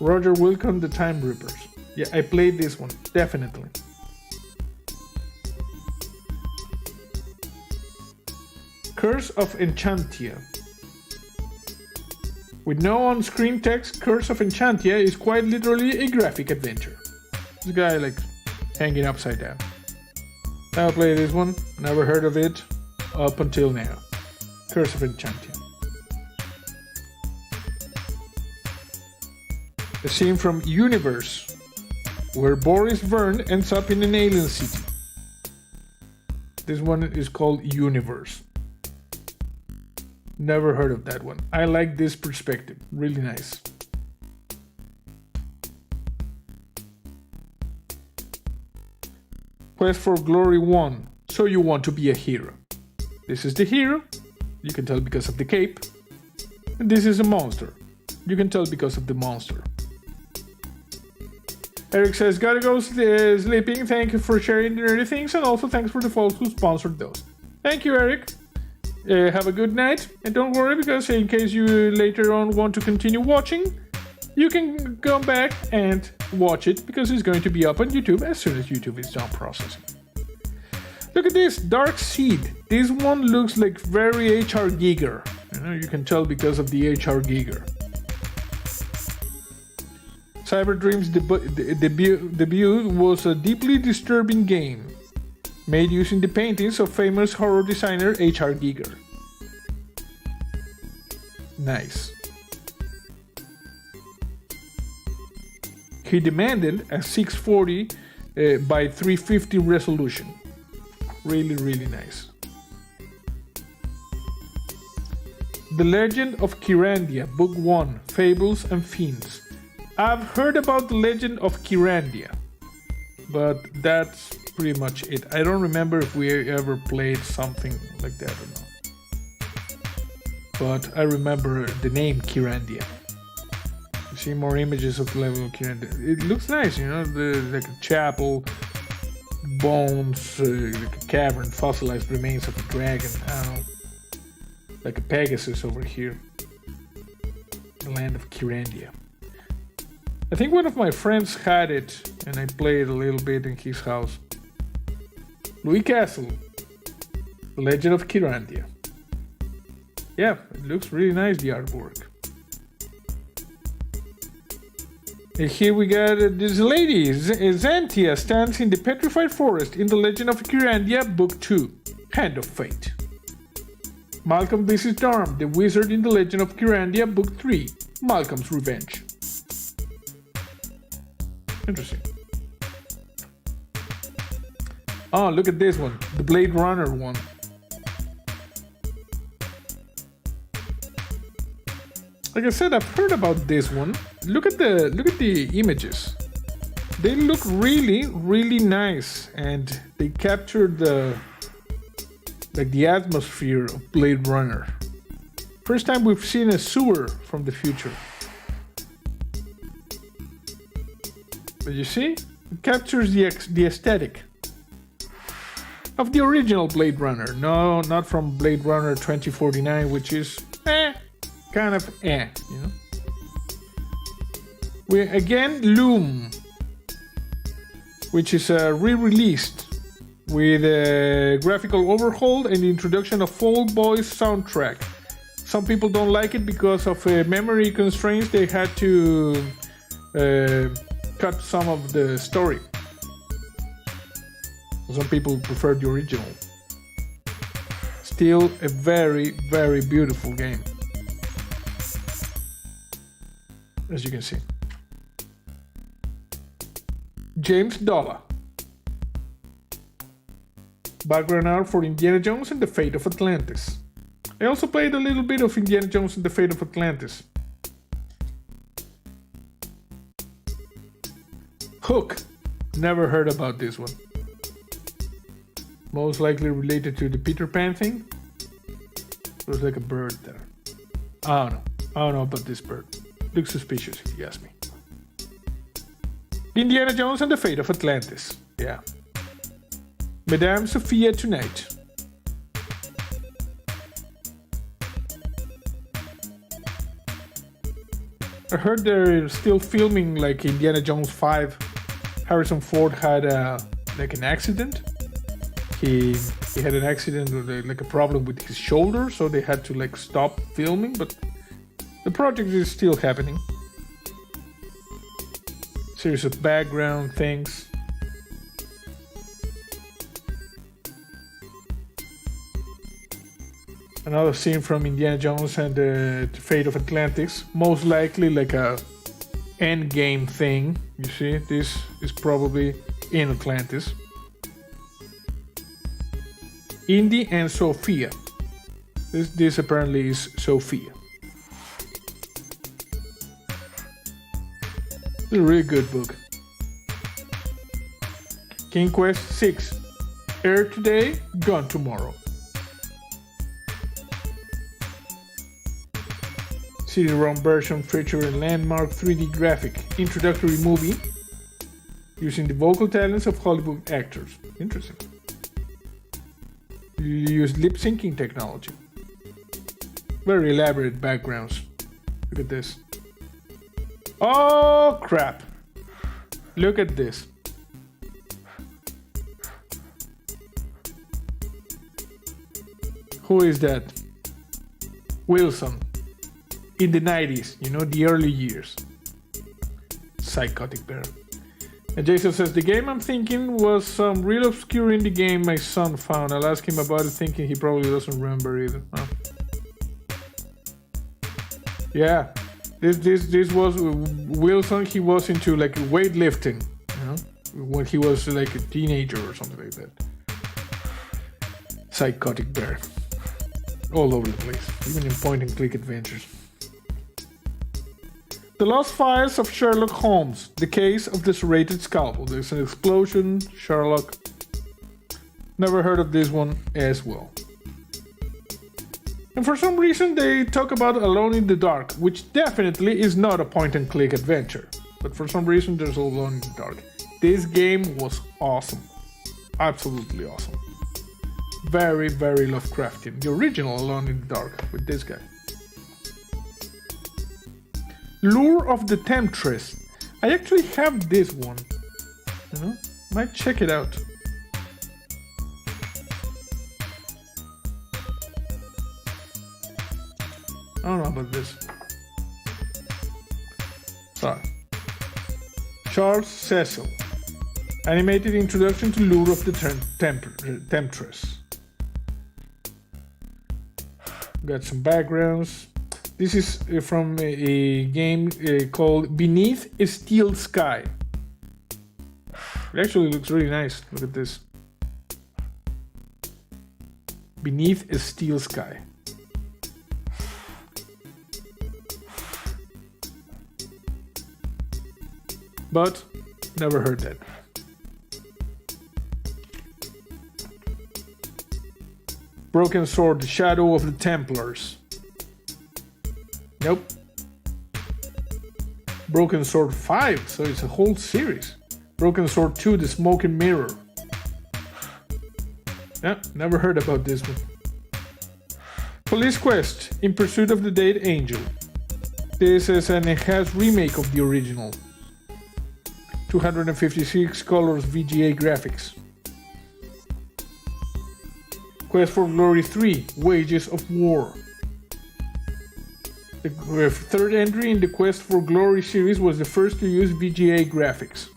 Roger Wilco and the Time Rippers. Yeah, I played this one, definitely. Curse of Enchantia. With no on-screen text, Curse of Enchantia is quite literally a graphic adventure. This guy like hanging upside down. I'll play this one, never heard of it up until now. Curse of Enchantia. A scene from Universe, where Boris Verne ends up in an alien city. This one is called Universe. Never heard of that one. I like this perspective, really nice. Quest for Glory 1. So you want to be a hero. This is the hero. You can tell because of the cape. And this is a monster. You can tell because of the monster. Eric says, gotta go sleeping. Thank you for sharing the nerdy things, and also thanks for the folks who sponsored those. Thank you, Eric. Have a good night, and don't worry, because in case you later on want to continue watching, you can go back and watch it, because it's going to be up on YouTube as soon as YouTube is done processing. Look at this, Dark Seed. This one looks like very HR Giger. You can tell because of the HR Giger. Cyber Dreams debut was a deeply disturbing game, made using the paintings of famous horror designer H.R. Giger. Nice. He demanded a 640 by 350 resolution. Really, really nice. The Legend of Kyrandia, Book 1, Fables and Fiends. I've heard about the Legend of Kyrandia, but that's pretty much it. I don't remember if we ever played something like that or not. But I remember the name Kyrandia. You see more images of the level of Kyrandia. It looks nice, you know, like a chapel, bones, like a cavern, fossilized remains of a dragon. I don't know, like a Pegasus over here. The land of Kyrandia. I think one of my friends had it, and I played a little bit in his house. Louis Castle, The Legend of Kyrandia. Yeah, it looks really nice, the artwork. And here we got this lady, Xantia, stands in the petrified forest in The Legend of Kyrandia, Book 2, Hand of Fate. Malcolm visits Darm, the wizard in The Legend of Kyrandia, Book 3, Malcolm's Revenge. Interesting. Oh, look at this one, the Blade Runner one. Like I said, I've heard about this one. Look at the images. They look really, really nice, and they captured the atmosphere of Blade Runner. First time we've seen a sewer from the future. But you see, it captures the aesthetic of the original Blade Runner. No, not from Blade Runner 2049, which is kind of you know. We again Loom, which is re-released with a graphical overhaul and the introduction of Fall Boys soundtrack. Some people don't like it because of memory constraints. They had to cut some of the story. Some people prefer the original. Still a very, very beautiful game, as you can see. James Dolla. Background art for Indiana Jones and the Fate of Atlantis. I also played a little bit of Indiana Jones and the Fate of Atlantis. Hook. Never heard about this one. Most likely related to the Peter Pan thing. Looks like a bird there. I don't know about this bird. Looks suspicious if you ask me. Indiana Jones and the Fate of Atlantis. Yeah. Madame Sophia tonight. I heard they're still filming like Indiana Jones 5. Harrison Ford had like an accident. He had an accident or like a problem with his shoulder, so they had to like stop filming, but the project is still happening. Series of background things. Another scene from Indiana Jones and the Fate of Atlantis. Most likely like a endgame thing. You see, this is probably in Atlantis. Indy and Sophia. This apparently is Sophia. It's a really good book. King Quest 6. Air today, gone tomorrow. CD-ROM version featuring landmark 3D graphic introductory movie using the vocal talents of Hollywood actors. Interesting. You use lip syncing technology. Very elaborate backgrounds. Look at this. Oh crap! Look at this. Who is that? Wilson. In the 90s, you know, the early years. Psychotic bear. And Jason says, the game I'm thinking was some real obscure indie game my son found. I'll ask him about it, thinking he probably doesn't remember either. Huh? Yeah, this was Wilson. He was into like weightlifting, you know, when he was like a teenager or something like that. Psychotic bear. All over the place, even in point-and-click adventures. The Lost Files of Sherlock Holmes, the case of the serrated scalpel. There's an explosion, Sherlock. Never heard of this one as well. And for some reason they talk about Alone in the Dark, which definitely is not a point-and-click adventure. But for some reason there's Alone in the Dark. This game was awesome. Absolutely awesome. Very, very Lovecraftian. The original Alone in the Dark with this guy. Lure of the Temptress. I actually have this one. You know, might check it out. I don't know about this. Sorry. Charles Cecil. Animated introduction to Lure of the Temptress. Got some backgrounds. This is from a game called Beneath a Steel Sky. It actually looks really nice. Look at this. Beneath a Steel Sky. But never heard that. Broken Sword, The Shadow of the Templars. Nope. Broken Sword 5, so it's a whole series. Broken Sword 2, The Smoking Mirror. Yeah, never heard about this one. Police Quest, In Pursuit of the Dead Angel. This is an enhanced remake of the original. 256 colors VGA graphics. Quest for Glory 3, Wages of War. The third entry in the Quest for Glory series was the first to use VGA graphics.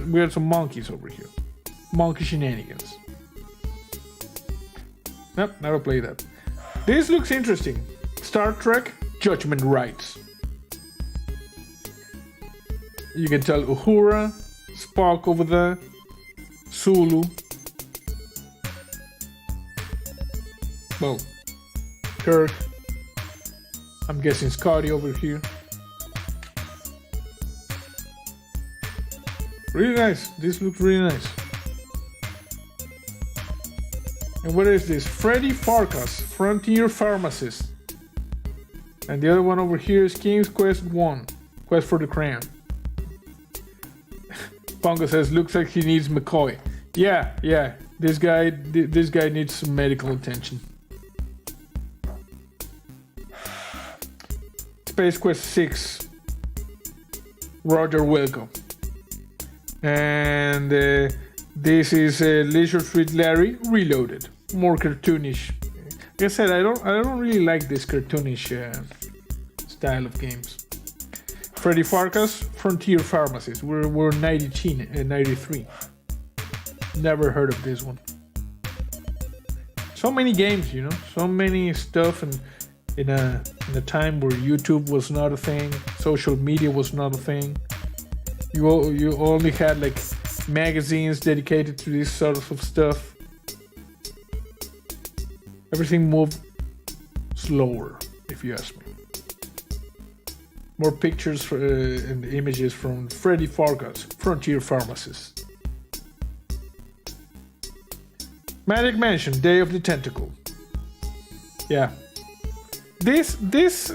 We had some monkeys over here. Monkey shenanigans. Nope, never played that. This looks interesting. Star Trek Judgment Rights. You can tell Uhura, Spock over there, Sulu. Well, Kirk. I'm guessing Scotty over here. Really nice. This looks really nice. And what is this? Freddy Farkas, Frontier Pharmacist. And the other one over here is King's Quest 1, Quest for the Crown. Pongo says, looks like he needs McCoy. Yeah. This guy needs some medical attention. Space Quest 6. Roger Wilco. And this is Leisure Suit Larry Reloaded. More cartoonish. Like I said, I don't really like this cartoonish style of games. Freddy Farkas, Frontier Pharmacist. We're 93. Never heard of this one. So many games, you know, so many stuff, and in a time where YouTube was not a thing, social media was not a thing. You only had like magazines dedicated to this sort of stuff. Everything moved slower, if you ask me. More pictures and images from Freddy Farkas, Frontier Pharmacist. Magic Mansion, Day of the Tentacle. Yeah. This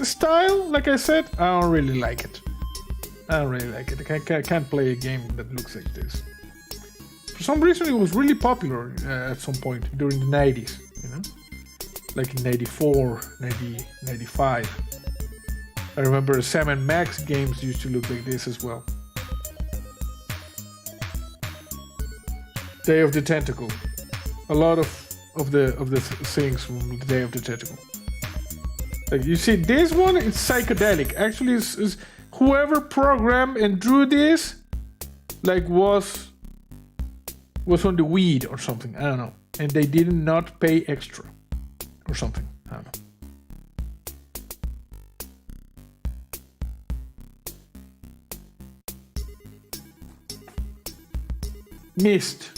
style, like I said, I don't really like it. I can't play a game that looks like this. For some reason, it was really popular at some point during the 90s, you know? Like in 94, 90, 95. I remember Sam and Max games used to look like this as well. Day of the Tentacle. A lot of the things from the Day of the Tentacle. Like you see, this one is psychedelic. Actually, is whoever programmed and drew this, like was on the weed or something. I don't know, and they did not pay extra or something. I don't know. Myst.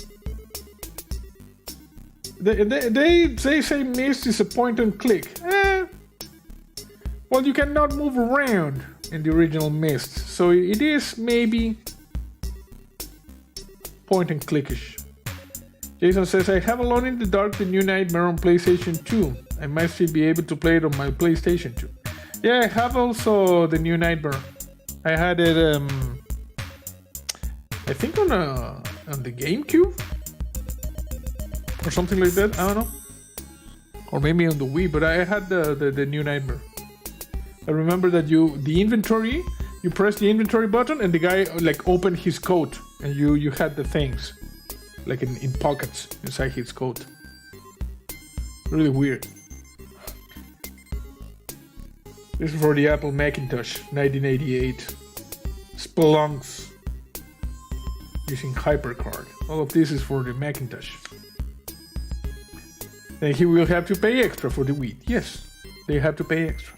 They say Myst is a point and click. Well, you cannot move around in the original Myst, so it is maybe point and clickish. Jason says, I have Alone in the Dark, the new Nightmare on PlayStation 2. I might still be able to play it on my PlayStation 2. Yeah, I have also the new Nightmare. I had it, I think on the GameCube? Or something like that, I don't know. Or maybe on the Wii, but I had the new Nightmare. I remember that you press the inventory button and the guy like opened his coat and you had the things like in pockets inside his coat. Really weird. This is for the Apple Macintosh, 1988. Spelunks using HyperCard. All of this is for the Macintosh. And he will have to pay extra for the Wii. Yes, they have to pay extra.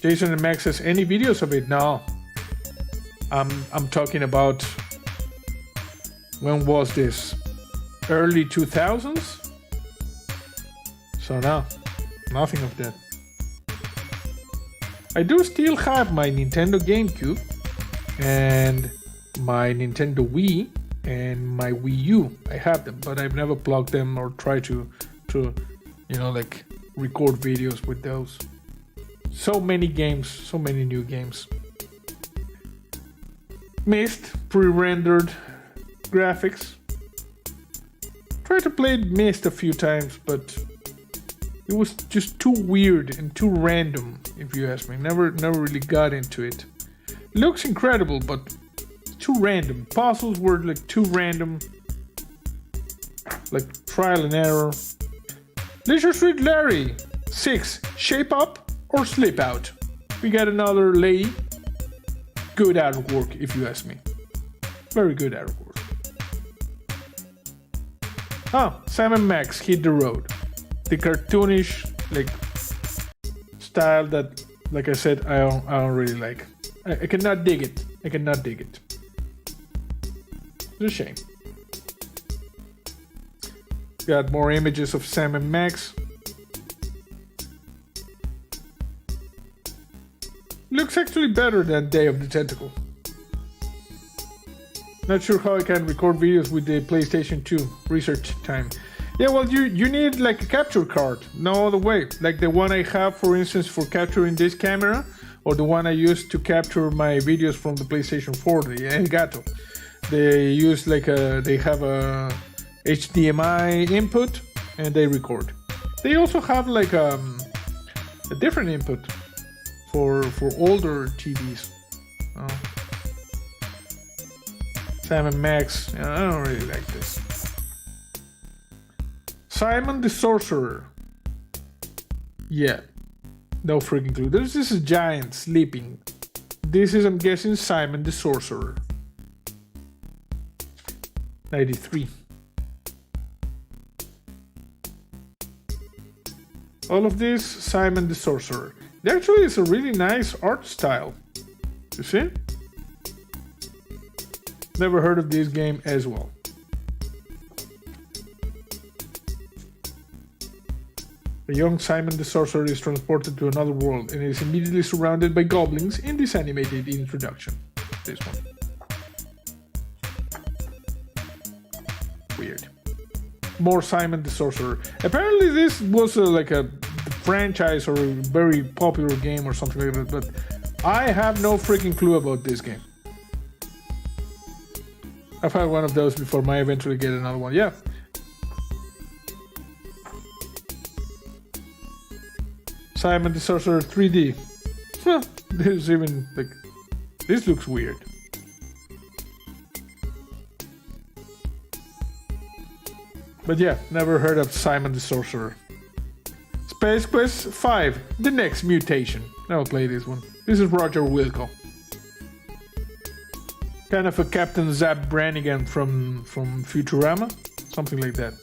Jason and Max says, any videos of it? No. I'm talking about, when was this? Early 2000s? So no, nothing of that. I do still have my Nintendo GameCube and my Nintendo Wii and my Wii U. I have them, but I've never plugged them or tried to like record videos with those. So many games, so many new games. Myst, pre-rendered graphics. Tried to play Myst a few times, but it was just too weird and too random, if you ask me. Never really got into it. Looks incredible, but too random. Puzzles were like too random. Like trial and error. Leisure Suit Larry 6. Shape Up or Slip Out. We got another lady. Good artwork, if you ask me. Very good artwork. Oh, Sam and Max Hit the Road. The cartoonish like style that, like I said, I don't really like. I cannot dig it. I cannot dig it. It's a shame. Got more images of Sam and Max. Looks actually better than Day of the Tentacle. Not sure how I can record videos with the PlayStation 2. Research time. Yeah, well, you need like a capture card. No other way. Like the one I have, for instance, for capturing this camera, or the one I use to capture my videos from the PlayStation 4, the Elgato. They use like they have a HDMI input, and they record. They also have like a different input for older TVs. Oh. Simon Max, I don't really like this. Simon the Sorcerer. Yeah, no freaking clue. There's this giant sleeping. This is, I'm guessing, Simon the Sorcerer. 93. All of this, Simon the Sorcerer. Actually, it's a really nice art style. You see? Never heard of this game as well. A young Simon the Sorcerer is transported to another world and is immediately surrounded by goblins in this animated introduction. This one. Weird. More Simon the Sorcerer. Apparently this was like a franchise or a very popular game or something like that, but I have no freaking clue about this game. I've had one of those before, might eventually get another one. Yeah. Simon the Sorcerer 3D. Huh, there's even like, this looks weird. But yeah, never heard of Simon the Sorcerer. Space Quest 5, The Next Mutation. I'll play this one. This is Roger Wilco. Kind of a Captain Zap Brannigan from Futurama. Something like that.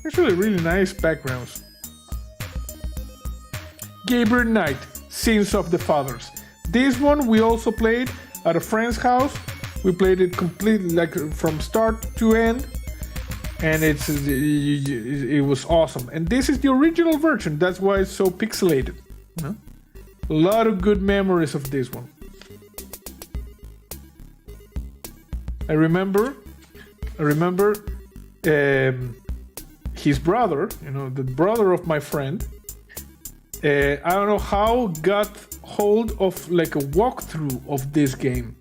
Actually, really nice backgrounds. Gabriel Knight, Sins of the Fathers. This one we also played at a friend's house. We played it completely, like from start to end, and it was awesome. And this is the original version. That's why it's so pixelated. You know? A lot of good memories of this one. I remember. His brother, you know, the brother of my friend, I don't know how got hold of like a walkthrough of this game,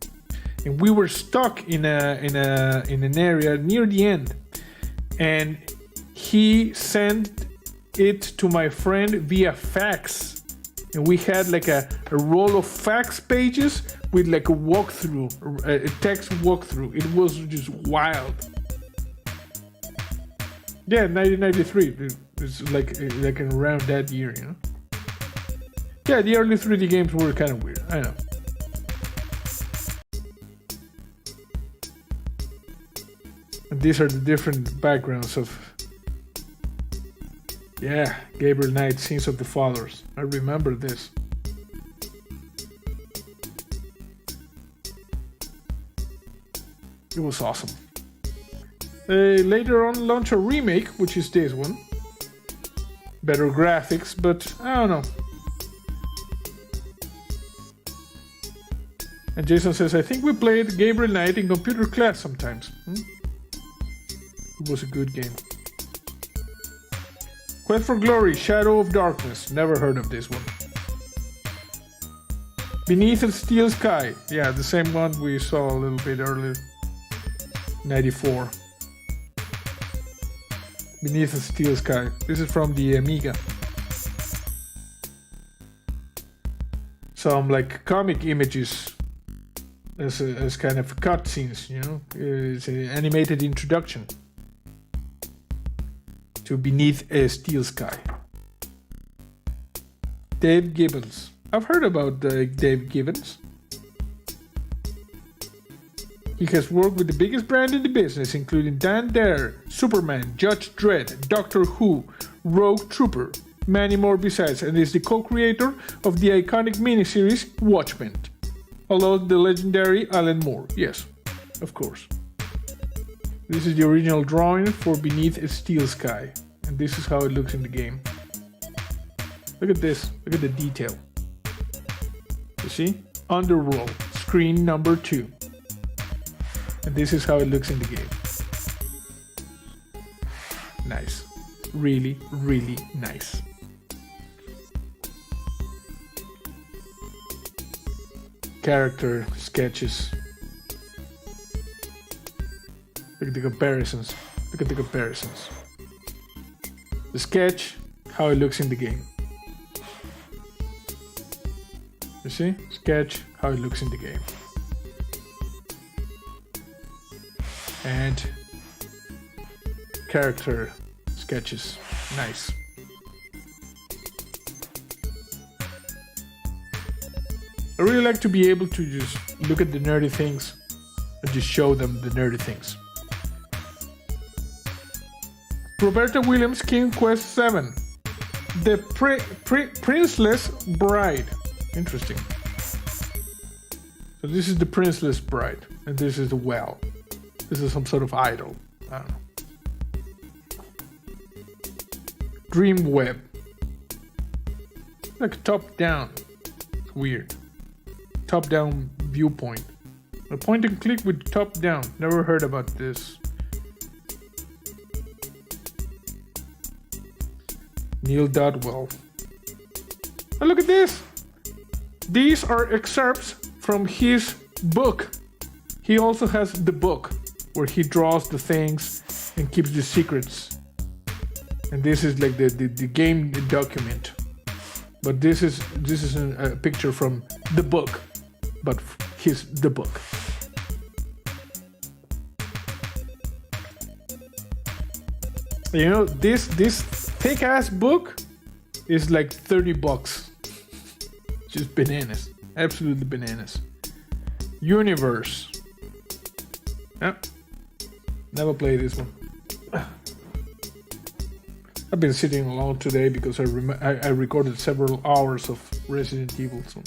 and we were stuck in an area near the end, and he sent it to my friend via fax, and we had like a roll of fax pages with like a walkthrough, a text walkthrough. It was just wild. Yeah, 1993. It's like around that year, you know. Yeah, the early 3D games were kind of weird. I know. And these are the different backgrounds of. Yeah, Gabriel Knight, Sins of the Fathers. I remember this. It was awesome. Later on, launch a remake, which is this one. Better graphics, but I don't know. And Jason says, I think we played Gabriel Knight in computer class sometimes. It was a good game. Quest for Glory, Shadow of Darkness. Never heard of this one. Beneath a Steel Sky. Yeah, the same one we saw a little bit earlier. 94. Beneath a Steel Sky. This is from the Amiga. Some like comic images as kind of cutscenes, you know. It's an animated introduction to Beneath a Steel Sky. Dave Gibbons. I've heard about Dave Gibbons. He has worked with the biggest brand in the business, including Dan Dare, Superman, Judge Dredd, Doctor Who, Rogue Trooper, many more besides, and is the co-creator of the iconic miniseries Watchmen. Although the legendary Alan Moore, yes, of course. This is the original drawing for Beneath a Steel Sky, and this is how it looks in the game. Look at this, look at the detail. You see? Underworld, screen number 2. And this is how it looks in the game. Nice. Really, really nice. Character sketches. Look at the comparisons. Look at the comparisons. The sketch, how it looks in the game. You see? Sketch, how it looks in the game. And character sketches. Nice. I really like to be able to just look at the nerdy things and just show them the nerdy things. Roberta Williams, King Quest 7. The Princeless Bride. Interesting. So this is the Princeless Bride, and this is the well. This is some sort of idol. I don't know. Dream Web. Like top down. It's weird. Top down viewpoint. A point and click with top down. Never heard about this. Neil Dodwell. Oh, look at this. These are excerpts from his book. He also has the book where he draws the things and keeps the secrets. And this is like the game document. But this is a picture from the book. But the book. You know, this thick ass book is like $30. Just bananas. Absolutely bananas. Universe. Yeah. Never played this one. I've been sitting alone today because I recorded several hours of Resident Evil. So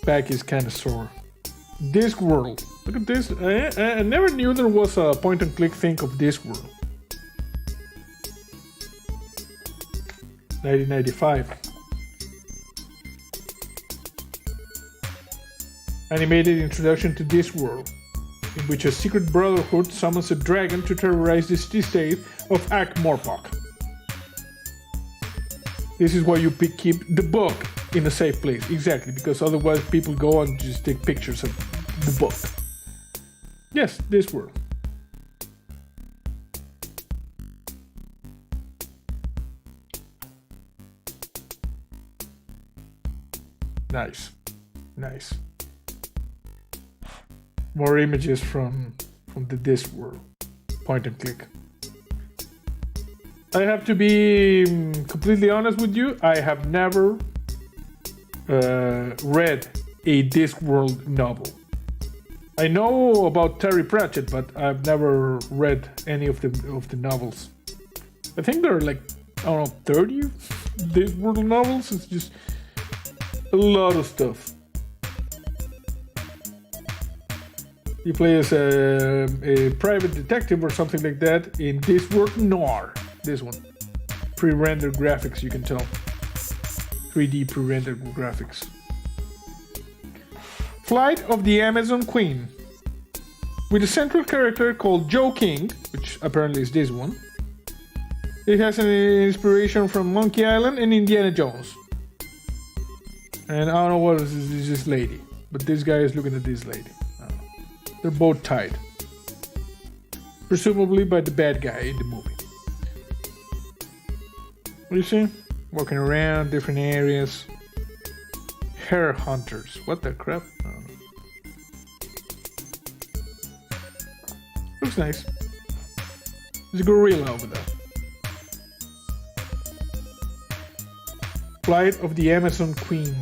back is kind of sore. Discworld. Look at this. I never knew there was a point and click thing of Discworld. 1995. Animated introduction to Discworld, in which a secret brotherhood summons a dragon to terrorize the city-state of Ankh-Morpork. This is why you keep the book in a safe place. Exactly, because otherwise people go and just take pictures of the book. Yes, Discworld. Nice. Nice. More images from the Discworld. Point and click. I have to be completely honest with you. I have never read a Discworld novel. I know about Terry Pratchett, but I've never read any of the novels. I think there are like, I don't know, 30 Discworld novels. It's just a lot of stuff. You play as a private detective or something like that in Discworld Noir. This one. Pre-rendered graphics, you can tell. 3D pre-rendered graphics. Flight of the Amazon Queen. With a central character called Joe King, which apparently is this one. It has an inspiration from Monkey Island and Indiana Jones. And I don't know what is this lady, but this guy is looking at this lady. They're both tied. Presumably by the bad guy in the movie. What do you see? Walking around different areas. Hare hunters. What the crap? I don't know. Looks nice. There's a gorilla over there. Flight of the Amazon Queen.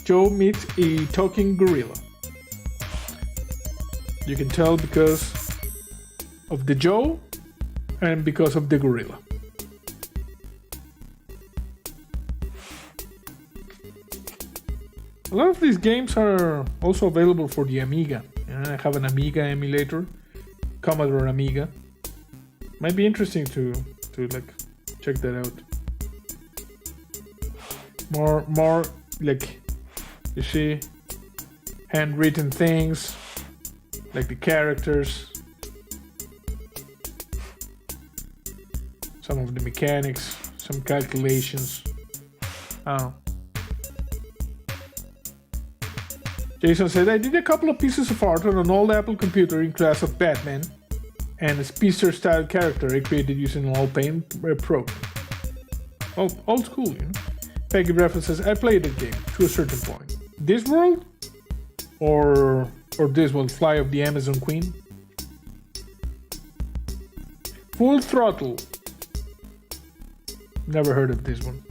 Joe meets a talking gorilla. You can tell because of the Joe and because of the gorilla. A lot of these games are also available for the Amiga. I have an Amiga emulator, Commodore Amiga. Might be interesting to like check that out. More like, you see, handwritten things. Like the characters, some of the mechanics, some calculations. Oh. Jason said, I did a couple of pieces of art on an old Apple computer in class of Batman and a speedster-style character I created using Allpaint Pro. Old school, you know. Peggy Braffin says, I played the game to a certain point. This world? Or this one, Fly of the Amazon Queen? Full Throttle. Never heard of this one.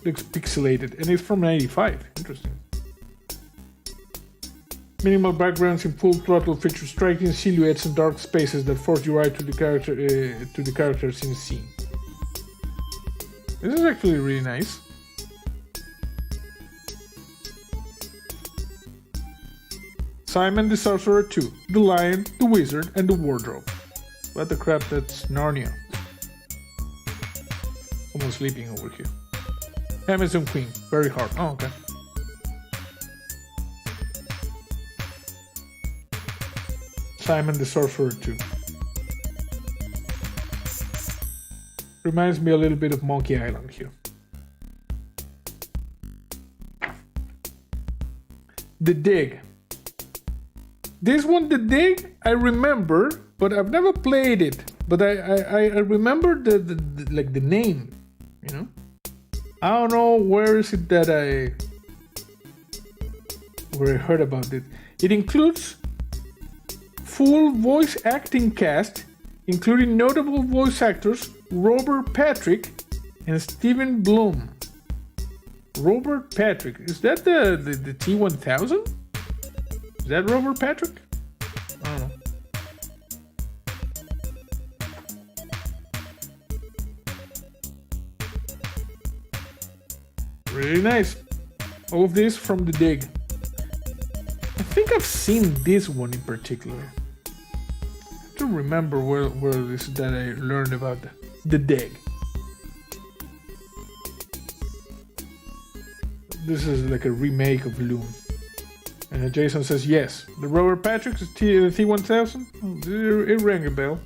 Looks pixelated, and it's from 95. Interesting. Minimal backgrounds in Full Throttle feature striking silhouettes and dark spaces that force your eye to the characters in the scene. This is actually really nice. Simon the Sorcerer 2, The Lion, the Wizard, and the Wardrobe. What the crap, that's Narnia. Someone's sleeping over here. Amazon Queen, very hard. Oh, okay. Simon the Sorcerer 2. Reminds me a little bit of Monkey Island here. The Dig. This one, The Dig, I remember, but I've never played it. But I remember the name, you know. I don't know where is it that I heard about it. It includes full voice acting cast, including notable voice actors Robert Patrick and Stephen Bloom. Robert Patrick, is that the T-1000? Is that Robert Patrick? I don't know. Really nice. All of this from The Dig. I think I've seen this one in particular. I don't remember where this is that I learned about The Dig. This is like a remake of Loom. And Jason says yes. The Robert Patrick is T-1000. It rang a bell.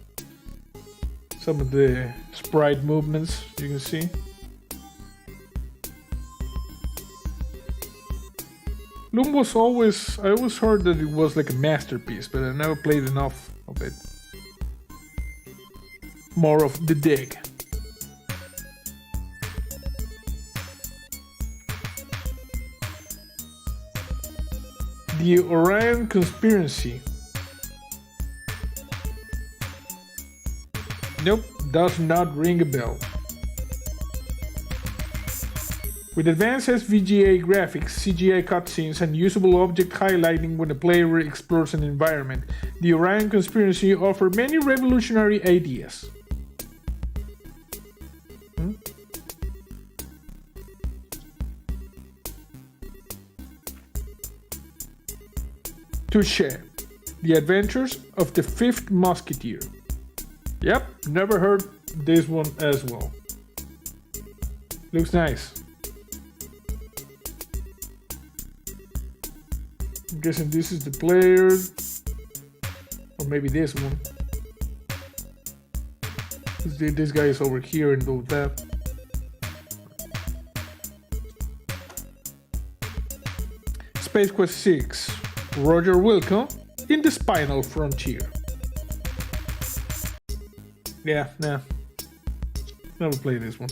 Some of the sprite movements you can see. Loom was always, I always heard that it was like a masterpiece, but I never played enough of it. More of The Dig. The Orion Conspiracy. Nope, does not ring a bell. With advanced SVGA graphics, CGI cutscenes, and usable object highlighting when a player explores an environment, the Orion Conspiracy offers many revolutionary ideas. Touche. The Adventures of the Fifth Musketeer. Yep, never heard this one as well. Looks nice. I'm guessing this is the player, or maybe this one. This guy is over here and go that. Space Quest 6, Roger Wilco in the Spinal Frontier. Yeah, nah, never played this one.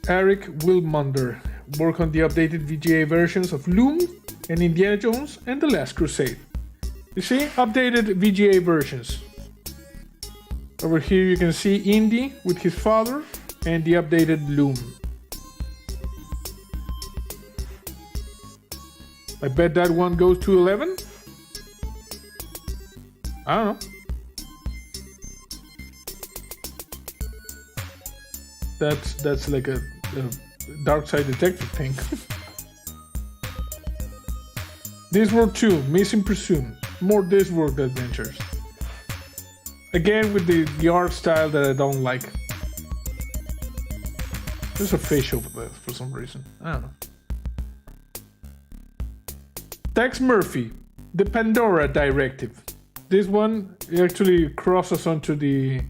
Eric Wilmunder worked on the updated VGA versions of Loom and Indiana Jones and The Last Crusade. You see, updated VGA versions. Over here you can see Indy with his father and the updated Loom. I bet that one goes to 11? I don't know. That's like a Dark Side Detective thing. Discworld 2, Missing Presumed. More Discworld adventures. Again with the art style that I don't like. There's a fish over there for some reason. I don't know. Tex Murphy, The Pandora Directive. This one actually crosses onto the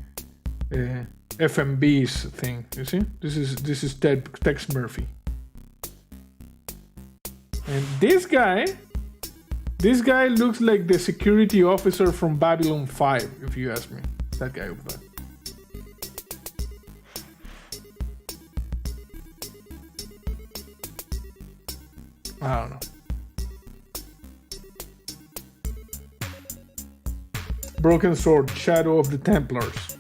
FMB's thing. You see, this is Tex Murphy, and this guy looks like the security officer from Babylon 5, if you ask me. That guy over there. I don't know. Broken Sword, Shadow of the Templars.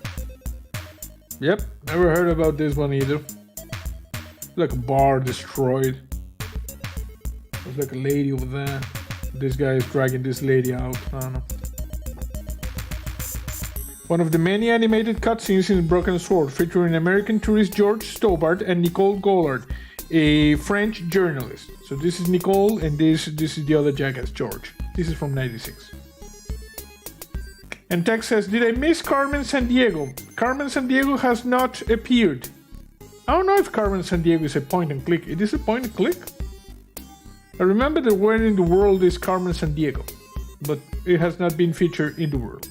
Yep, never heard about this one either. Like a bar destroyed. There's like a lady over there. This guy is dragging this lady out. I don't know. One of the many animated cutscenes in Broken Sword, featuring American tourist George Stobart and Nicole Gollard, a French journalist. So this is Nicole, and this is the other jackass, George. This is from '96. And Tex says, did I miss Carmen Sandiego? Carmen Sandiego has not appeared. I don't know if Carmen Sandiego is a point and click. It is a point and click? I remember that Where in the World is Carmen Sandiego, but it has not been featured in the world.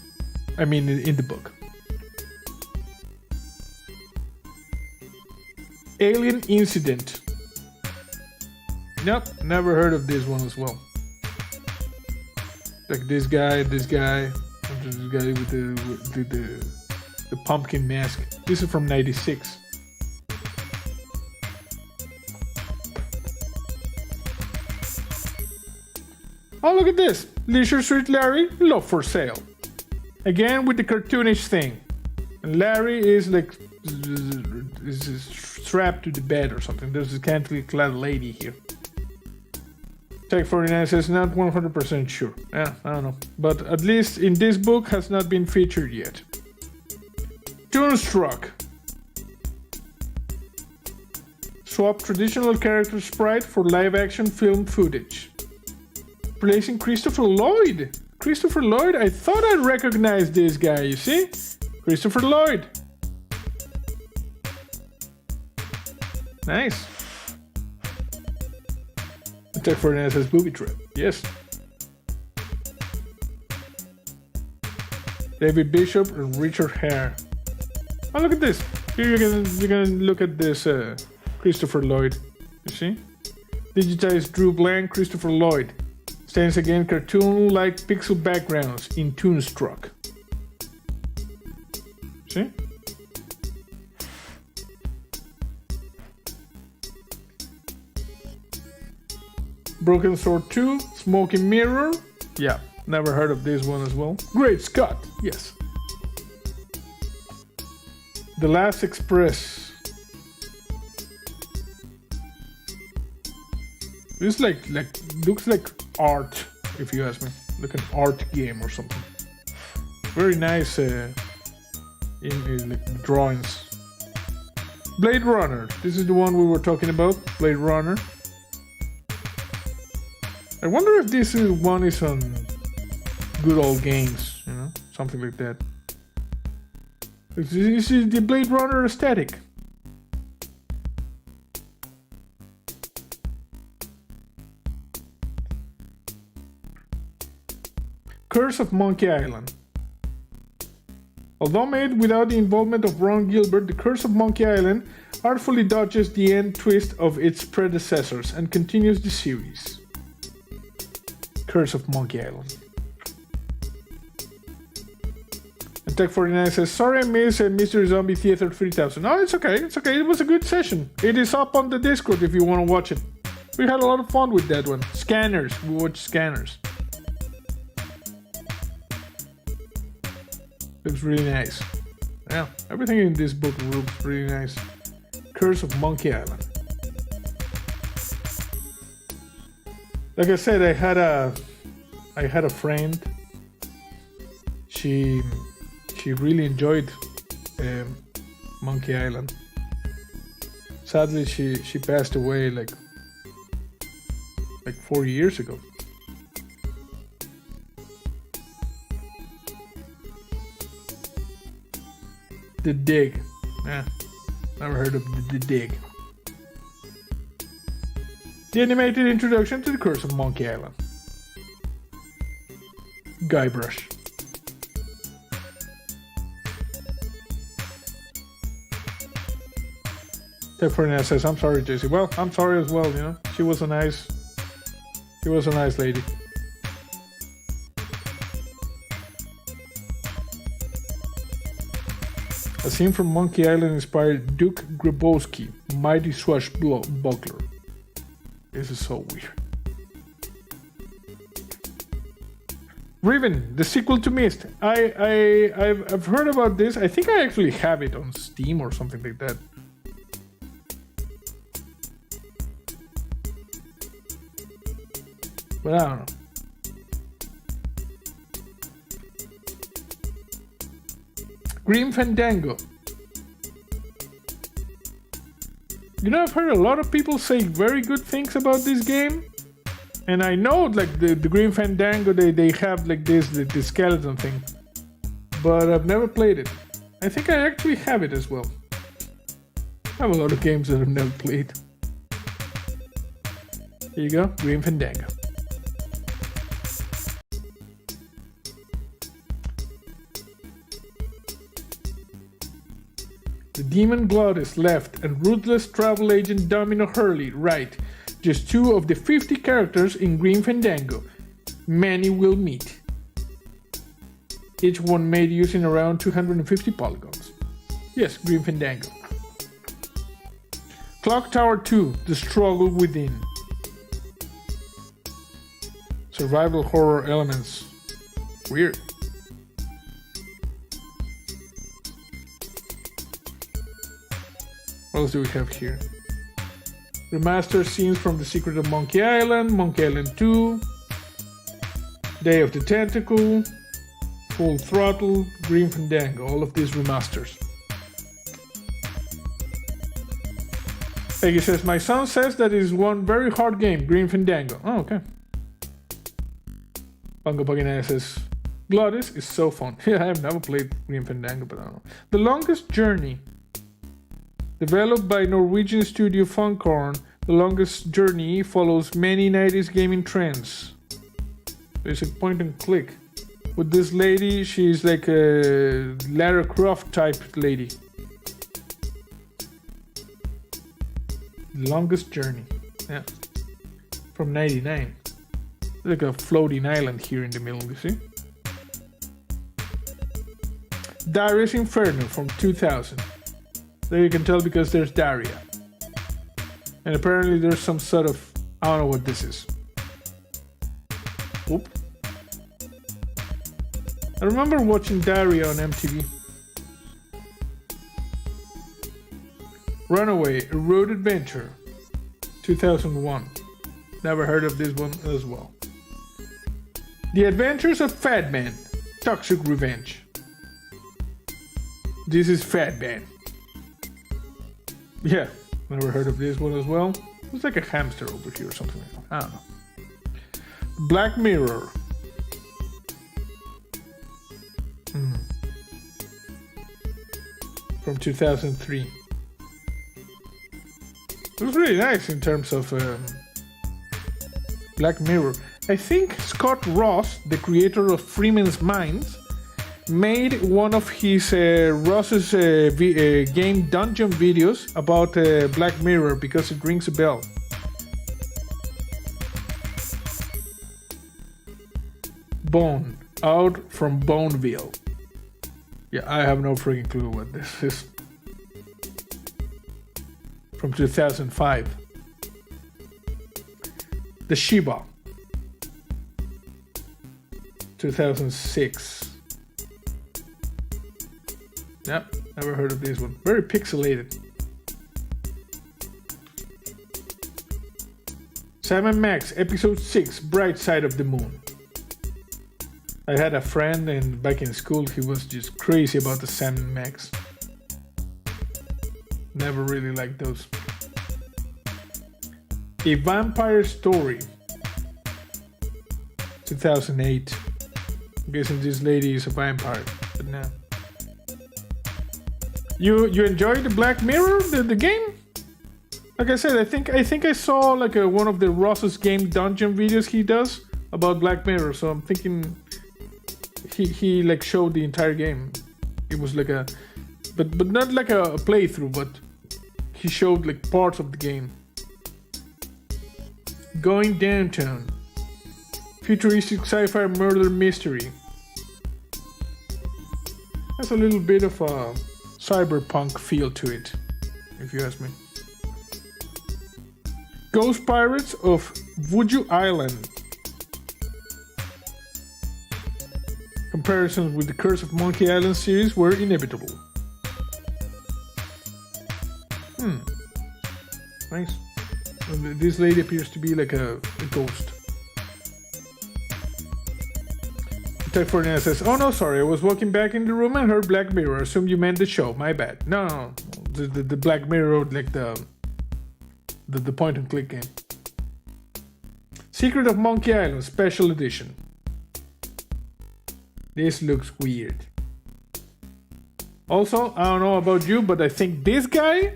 I mean, in the book. Alien Incident. Nope, never heard of this one as well. Like this guy with the pumpkin mask. This is from '96. Oh, look at this. Leisure Suit Larry, Love for Sale. Again with the cartoonish thing. And Larry is like is strapped to the bed or something. There's a scantily clad lady here. Tech 49 says not 100% sure. Yeah, I don't know. But at least in this book has not been featured yet. Toonstruck. Swap traditional character sprite for live action film footage. Replacing Christopher Lloyd. Christopher Lloyd, I thought I recognized this guy, you see? Christopher Lloyd. Nice. Tech 49 says booby trap. Yes. David Bishop and Richard Hare. Oh, look at this. Here you're gonna look at this Christopher Lloyd. You see? Digitized Drew Blank, Christopher Lloyd. Stands again cartoon-like pixel backgrounds in Toonstruck. See? Broken Sword 2, Smoking Mirror. Yeah, never heard of this one as well. Great Scott, yes. The Last Express. This looks like art, if you ask me. Like an art game or something. Very nice in like drawings. Blade Runner. This is the one we were talking about. Blade Runner. I wonder if this one is on Good Old Games, you know, something like that. This is the Blade Runner aesthetic. Curse of Monkey Island. Although made without the involvement of Ron Gilbert, The Curse of Monkey Island artfully dodges the end twist of its predecessors and continues the series. Curse of Monkey Island. And Tech 49 says, sorry I missed Mystery Zombie Theater 3000. Oh, it's okay, it's okay. It was a good session. It is up on the Discord if you want to watch it. We had a lot of fun with that one. Scanners. We watched Scanners. Looks really nice. Yeah, everything in this book looks really nice. Curse of Monkey Island. Like I said, I had a friend. She really enjoyed Monkey Island. Sadly, she passed away like 4 years ago. The Dig. Yeah, never heard of The Dig. The animated introduction to The Curse of Monkey Island. Guybrush. Tefrina says, I'm sorry, JC. Well, I'm sorry as well, you know. She was a nice lady. A scene from Monkey Island inspired Duke Grabowski, mighty swashbuckler. This is so weird. Riven, the sequel to Myst. I've heard about this. I think I actually have it on Steam or something like that. But I don't know. Grim Fandango. You know, I've heard a lot of people say very good things about this game. And I know, like, the Grim Fandango, they have, like, the skeleton thing. But I've never played it. I think I actually have it as well. I have a lot of games that I've never played. Here you go, Grim Fandango. The Demon Glottis left and ruthless travel agent Domino Hurley right. Just 2 of the 50 characters in Grim Fandango. Many will meet. Each one made using around 250 polygons. Yes, Grim Fandango. Clock Tower 2, The Struggle Within. Survival horror elements. Weird. What else do we have here? Remastered scenes from The Secret of Monkey Island, Monkey Island 2, Day of the Tentacle, Full Throttle, Grim Fandango, all of these remasters. Peggy says, my son says that is one very hard game, Grim Fandango. Oh, okay. Pango Pagina says, Glottis is so fun. Yeah, I have never played Grim Fandango, but I don't know. The Longest Journey. Developed by Norwegian studio Funkorn, The Longest Journey follows many 90s gaming trends. There's a point and click. With this lady, she's like a Lara Croft type lady. The Longest Journey. Yeah. From 99. Like a floating island here in the middle, you see? Darius Inferno from 2000. There you can tell because there's Daria. And apparently there's some sort of... I don't know what this is. Oop. I remember watching Daria on MTV. Runaway, A Road Adventure. 2001. Never heard of this one as well. The Adventures of Fat Man. Toxic Revenge. This is Fat Man. Yeah, never heard of this one as well. It's like a hamster over here or something like that. I don't know. Black Mirror. From 2003. It was really nice in terms of Black Mirror. I think Scott Ross, the creator of Freeman's Minds, made one of his Ross's game dungeon videos about Black Mirror because it rings a bell. Bone, out from Boneville. Yeah, I have no freaking clue what this is. From 2005. The Shiba. 2006. Yep, never heard of this one. Very pixelated. Sam & Max, episode 6, Bright Side of the Moon. I had a friend and back in school he was just crazy about the Sam & Max. Never really liked those. A Vampire Story. 2008. I'm guessing this lady is a vampire, but no. You enjoyed the Black Mirror, the game? Like I said, I think I saw like one of the Ross's game dungeon videos he does about Black Mirror, so I'm thinking he like showed the entire game. It was like a but not like a playthrough, but he showed like parts of the game. Going Downtown. Futuristic sci-fi murder mystery. Has a little bit of a cyberpunk feel to it, if you ask me. Ghost Pirates of Vuju Island. Comparisons with the Curse of Monkey Island series were inevitable. Nice. This lady appears to be like a ghost. Tech Fortnite says, "Oh no, sorry, I was walking back in the room and heard Black Mirror. Assumed you meant the show. My bad." No. The Black Mirror, like the point and click game. Secret of Monkey Island Special Edition. This looks weird. Also, I don't know about you, but I think this guy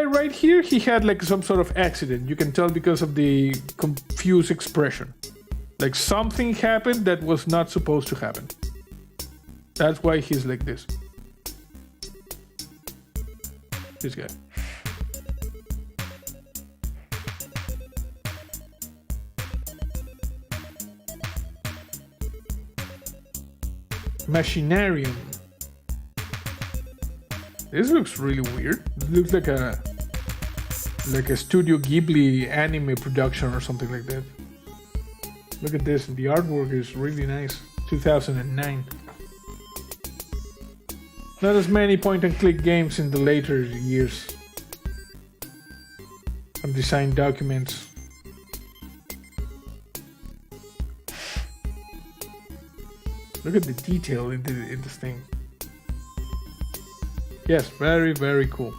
right here, he had like some sort of accident. You can tell because of the confused expression. Like something happened that was not supposed to happen. That's why he's like this. This guy. Machinarium. This looks really weird. It looks like a Studio Ghibli anime production or something like that. Look at this. The artwork is really nice. 2009. Not as many point and click games in the later years. Some design documents. Look at the detail in this thing. Yes, very, very cool.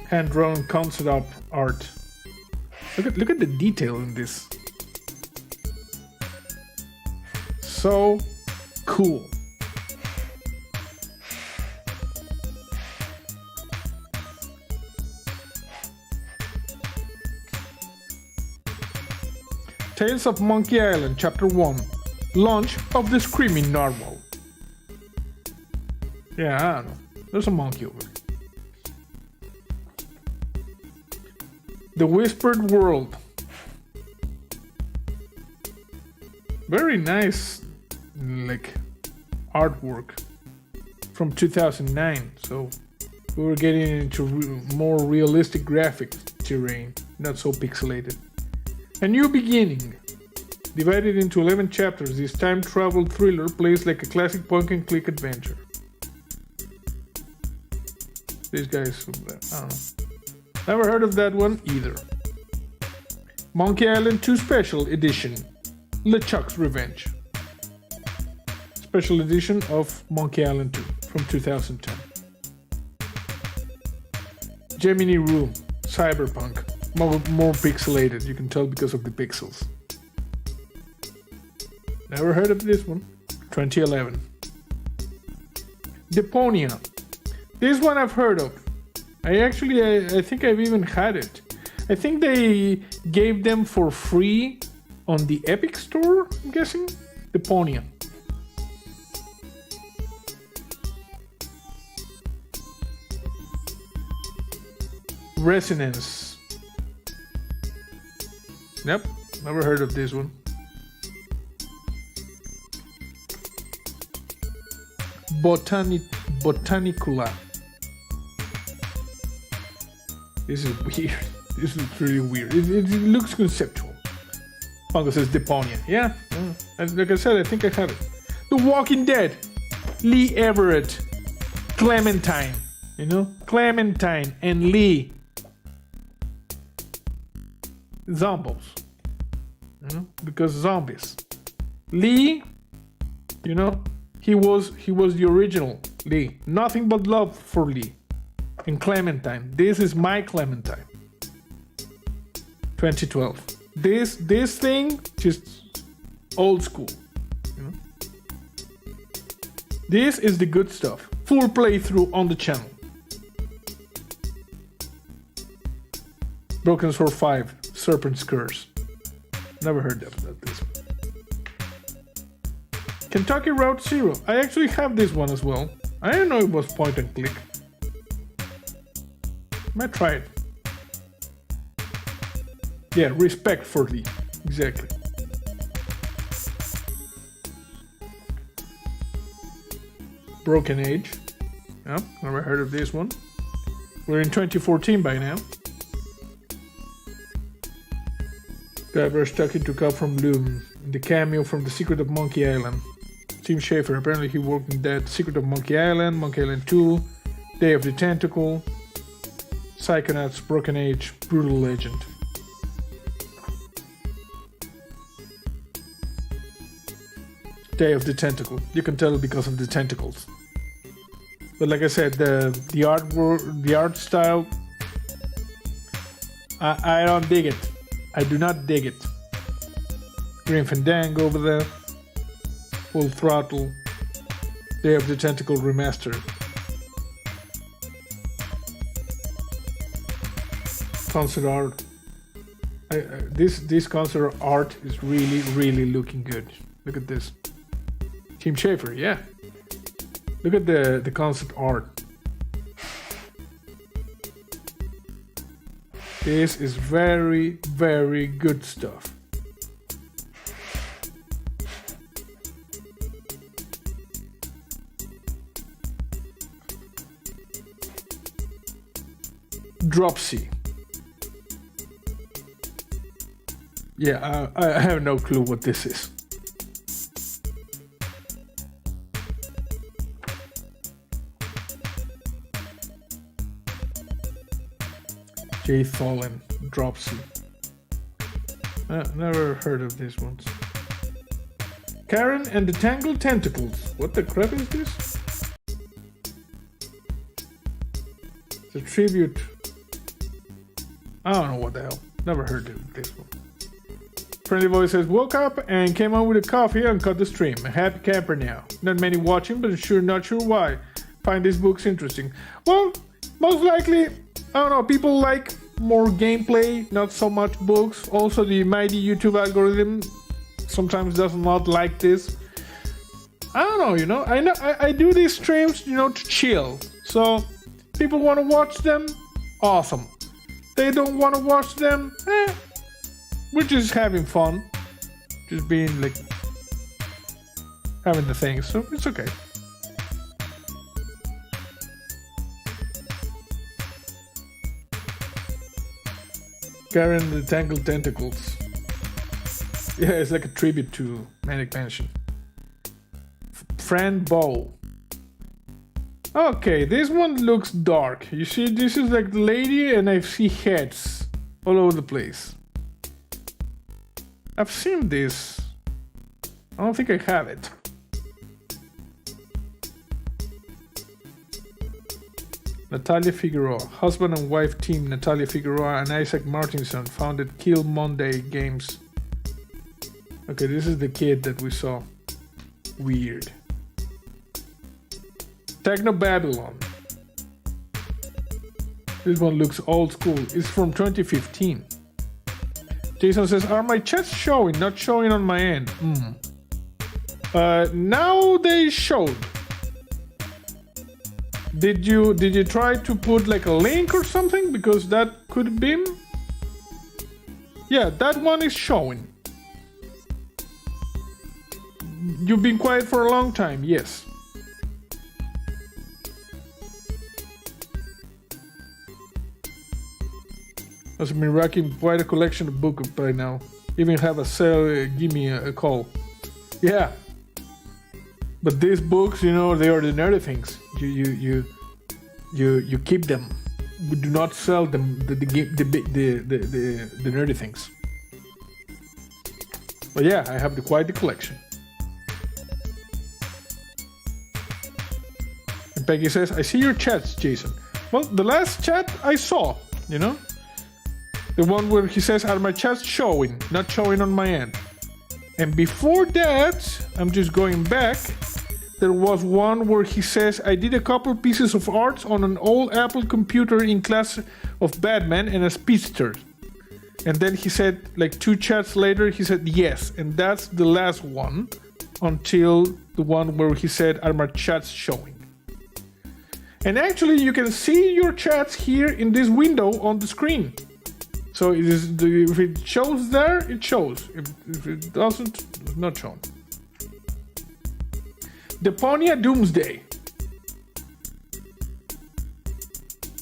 Hand-drawn concept art. Look at the detail in this. So cool. Tales of Monkey Island, Chapter 1. Launch of the Screaming Narwhal. Yeah, I don't know. There's a monkey over there. The Whispered World. Very nice, like, artwork from 2009. So we were getting into more realistic graphic terrain, not so pixelated. A New Beginning. Divided into 11 chapters, this time travel thriller plays like a classic point and click adventure. These guys, I don't know. Never heard of that one either. Monkey Island 2 Special Edition. LeChuck's Revenge. Special edition of Monkey Island 2 from 2010. Gemini Room. Cyberpunk. More pixelated, you can tell because of the pixels. Never heard of this one. 2011. Deponia. This one I've heard of. I think I've even had it. I think they gave them for free on the Epic Store, I'm guessing. Deponia. Resonance. Yep, never heard of this one. Botanicula. This is weird. This looks really weird. It looks conceptual. Pongo says Deponia. Yeah, like I said, I think I have it. The Walking Dead. Lee Everett. Clementine. You know? Clementine and Lee. Zombies. You know? Because zombies. Lee, you know, he was the original Lee. Nothing but love for Lee. And Clementine. This is my Clementine. 2012. This thing, just old school. You know? This is the good stuff. Full playthrough on the channel. Broken Sword 5, Serpent's Curse. Never heard of this one. Kentucky Route Zero. I actually have this one as well. I didn't know it was point and click. Might try it. Yeah, respectfully. Exactly. Broken Age. Yeah, never heard of this one. We're in 2014 by now. Driver stuck into Cop from Loom. The cameo from The Secret of Monkey Island. Tim Schafer, apparently he worked in that. Secret of Monkey Island 2, Day of the Tentacle, Psychonauts, Broken Age, Brutal Legend. Day of the Tentacle. You can tell because of the tentacles. But like I said, the art style, I don't dig it. I do not dig it. Grim Fandango over there. Full Throttle. Day of the Tentacle Remastered. Concert art. This concert art is really looking good. Look at this. Tim Schafer, yeah. Look at the concept art. This is very good stuff. Dropsy. Yeah, I have no clue what this is. Jay Fallen, Dropsy. Never heard of these ones. Karen and the Tangled Tentacles. What the crap is this? It's a tribute. I don't know what the hell. Never heard of this one. Friendly Voice says, woke up and came on with a coffee and cut the stream. A happy camper now. Not many watching, but not sure why. Find these books interesting. Well, most likely, I don't know, people like more gameplay, not so much books. Also, the mighty YouTube algorithm sometimes does not like this. I don't know, you know, I do these streams, you know, to chill. So, people want to watch them, awesome. They don't want to watch them, we're just having fun. Just being like, having the thing, so it's okay. Karen the Tangled Tentacles. Yeah, it's like a tribute to Manic Mansion. Fran Bow. Okay, this one looks dark. You see, this is like the lady and I see heads all over the place. I've seen this. I don't think I have it. Natalia Figueroa, husband and wife team Natalia Figueroa and Isaac Martinson founded Kill Monday Games. Okay, this is the kid that we saw. Weird. Techno Babylon. This one looks old school. It's from 2015. Jason says, are my chats showing? Not showing on my end. Now they showed. Did you try to put like a link or something? Because that could be. Yeah, that one is showing. You've been quiet for a long time, yes. I've been racking quite a collection of books by now. Even have a sale, give me a call. Yeah. But these books, you know, they are the nerdy things. You keep them. We do not sell them the nerdy things. But yeah, I have quite the collection. And Peggy says, I see your chats, Jason. Well, the last chat I saw, you know? The one where he says, are my chats showing? Not showing on my end. And before that, I'm just going back. There was one where he says, I did a couple pieces of art on an old Apple computer in class of Batman and a speedster. And then he said, like 2 chats later, he said, yes. And that's the last one until the one where he said, are my chats showing? And actually, you can see your chats here in this window on the screen. So if it shows there, it shows. If it doesn't, it's not shown. Deponia Doomsday.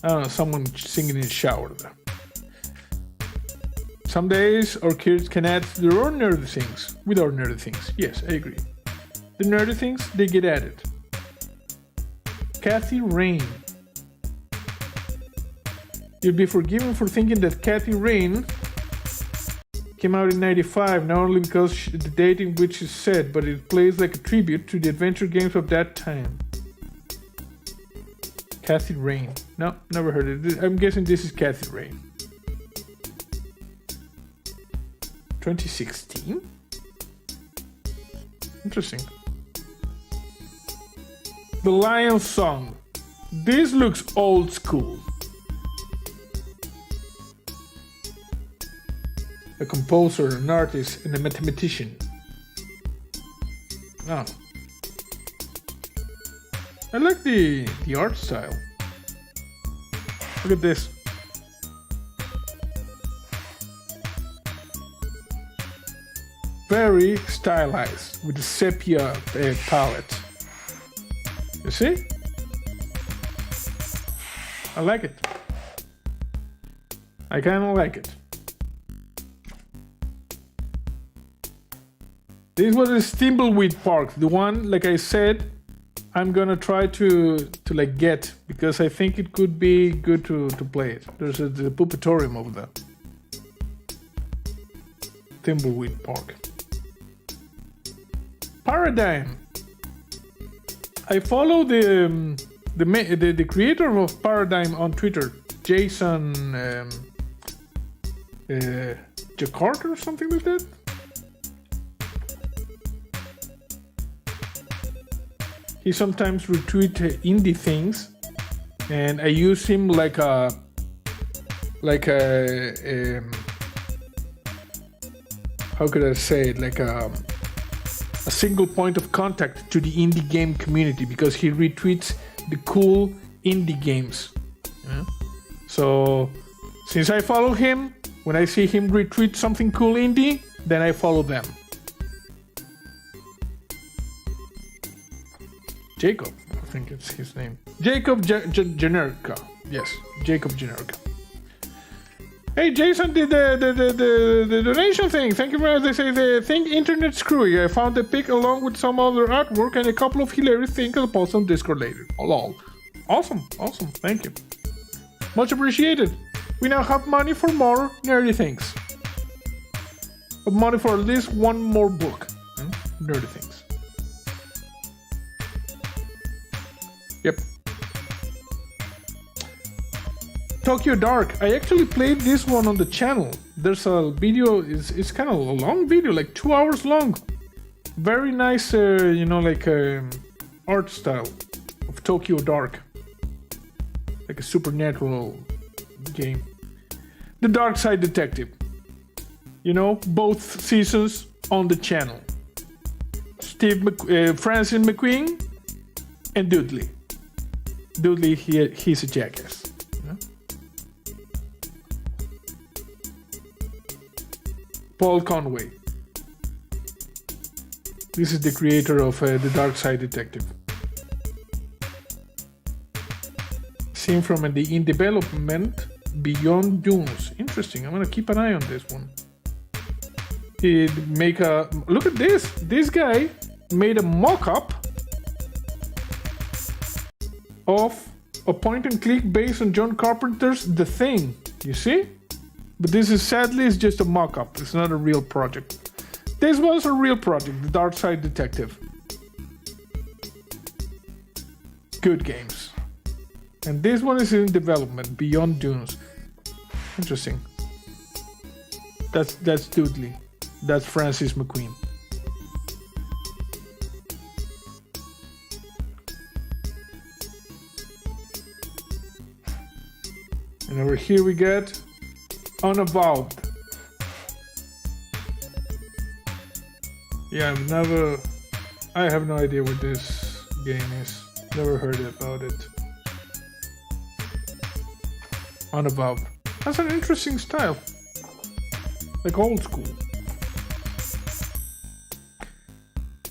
I don't know, someone singing in the shower there. Some days our kids can add their own nerdy things with our nerdy things. Yes, I agree. The nerdy things, they get added. Kathy Rain. You'll be forgiven for thinking that Kathy Rain came out in 95, not only because the date in which it's set, but it plays like a tribute to the adventure games of that time. Kathy Rain. No, never heard of it. I'm guessing this is Kathy Rain. 2016? Interesting. The Lion Song. This looks old school. A composer, an artist, and a mathematician. Oh. I like the art style. Look at this. Very stylized with the sepia palette. You see? I like it. I kind of like it. This was a Thimbleweed Park, the one, like I said, I'm gonna try to like get, because I think it could be good to play it. There's the Pupatorium over there. Thimbleweed Park. Paradigm. I follow the creator of Paradigm on Twitter, Jason Jakarta or something like that. He sometimes retweets indie things, and I use him like a how could I say it, like a single point of contact to the indie game community, because he retweets the cool indie games. Yeah? So since I follow him, when I see him retweet something cool indie, then I follow them. Jacob, I think it's his name. Jacob Generica. Yes, Jacob Generica. Hey, Jason did the donation thing. Thank you very much. They say they think internet screwy. I found the pic along with some other artwork and a couple of hilarious things I'll post on Discord later. Oh, lol. Awesome. Thank you. Much appreciated. We now have money for more nerdy things. But money for at least one more book. Nerdy things. Yep. Tokyo Dark. I actually played this one on the channel. There's a video, it's kind of a long video, like 2 hours long. Very nice, art style of Tokyo Dark. Like a supernatural game. The Dark Side Detective. You know, both seasons on the channel. Francis McQueen and Dudley. Dudley, he's a jackass. Yeah? Paul Conway. This is the creator of The Dark Side Detective. Seen from in development Beyond Dunes. Interesting. I'm gonna keep an eye on this one. Look at this. This guy made a mock-up of a point and click based on John Carpenter's The Thing. You see? But this is sadly it's just a mock-up. It's not a real project. This was a real project, The Dark Side Detective. Good games. And this one is in development, Beyond Dunes. Interesting. That's Dudley. That's Francis McQueen. And over here we get Unavowed. Yeah, I have no idea what this game is. Never heard about it. on above. That's an interesting style. Like old school.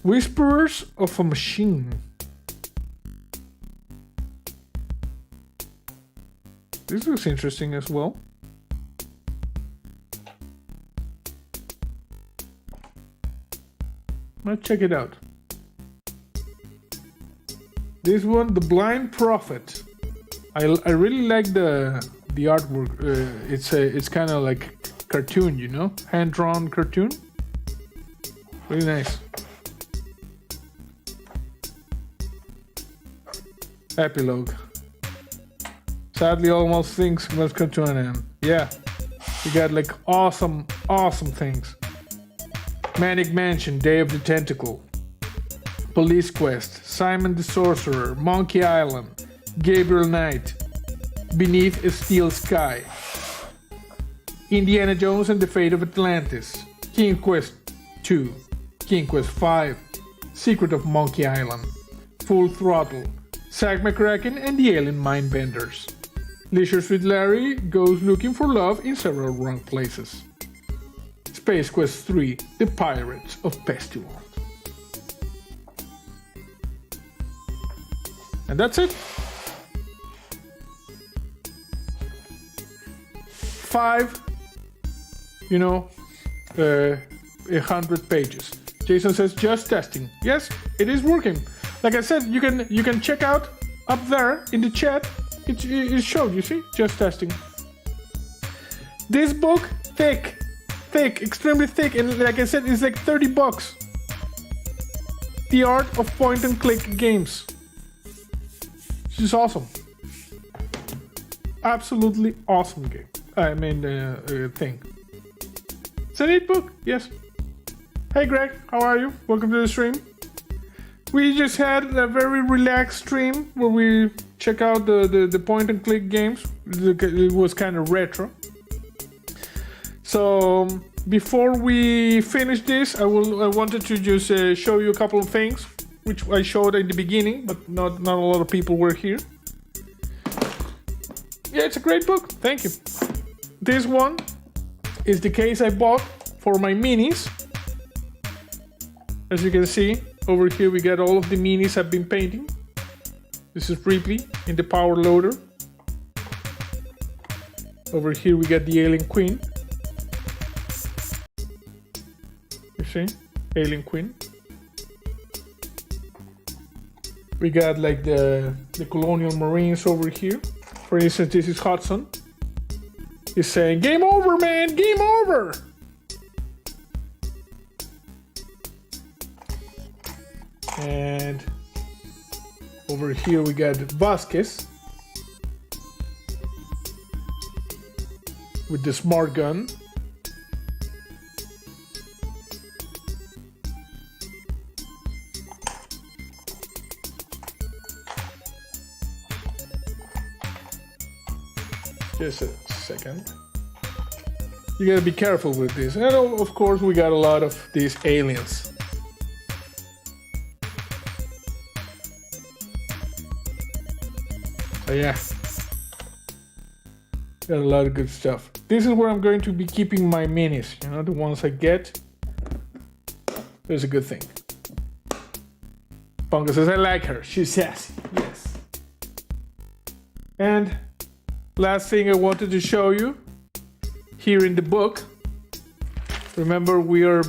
Whisperers of a Machine. This looks interesting as well. Let's check it out. This one, The Blind Prophet. I really like the artwork. It's kind of like cartoon, you know, hand-drawn cartoon. Really nice. Epilogue. Sadly, almost things must come to an end. Yeah, you got like awesome things. Manic Mansion, Day of the Tentacle, Police Quest, Simon the Sorcerer, Monkey Island, Gabriel Knight, Beneath a Steel Sky, Indiana Jones and the Fate of Atlantis, King Quest 2, King Quest 5, Secret of Monkey Island, Full Throttle, Zack McCracken and the Alien Mindbenders. Leisure Suit Larry goes looking for love in several wrong places. Space Quest 3, The Pirates of Pestiworld. And that's it. 5, 100 pages. Jason says just testing. Yes, it is working. Like I said, you can check out up there in the chat. It showed, you see, just testing. This book, thick, extremely thick, and like I said, it's like $30. The Art of Point and Click Games. This is awesome. Absolutely awesome game. I mean, thing. It's a neat book, yes. Hey Greg, how are you? Welcome to the stream. We just had a very relaxed stream where we check out the point and click games. It was kind of retro. So before we finish this, I wanted to just show you a couple of things, which I showed in the beginning, but not a lot of people were here. Yeah, it's a great book. Thank you. This one is the case I bought for my minis. As you can see, over here we got all of the minis I've been painting. This is Ripley in the power loader. Over here we got the Alien Queen. You see? Alien Queen. We got like the Colonial Marines over here. For instance, this is Hudson. He's saying, "Game over, man! Game over!" And over here we got Vasquez with the smart gun. Just a second. You gotta be careful with this. And of course we got a lot of these aliens. So yeah, got a lot of good stuff. This is where I'm going to be keeping my minis, the ones I get. There's a good thing. Pongo says, I like her, she's sassy. Yes. And last thing I wanted to show you, here in the book. Remember, we are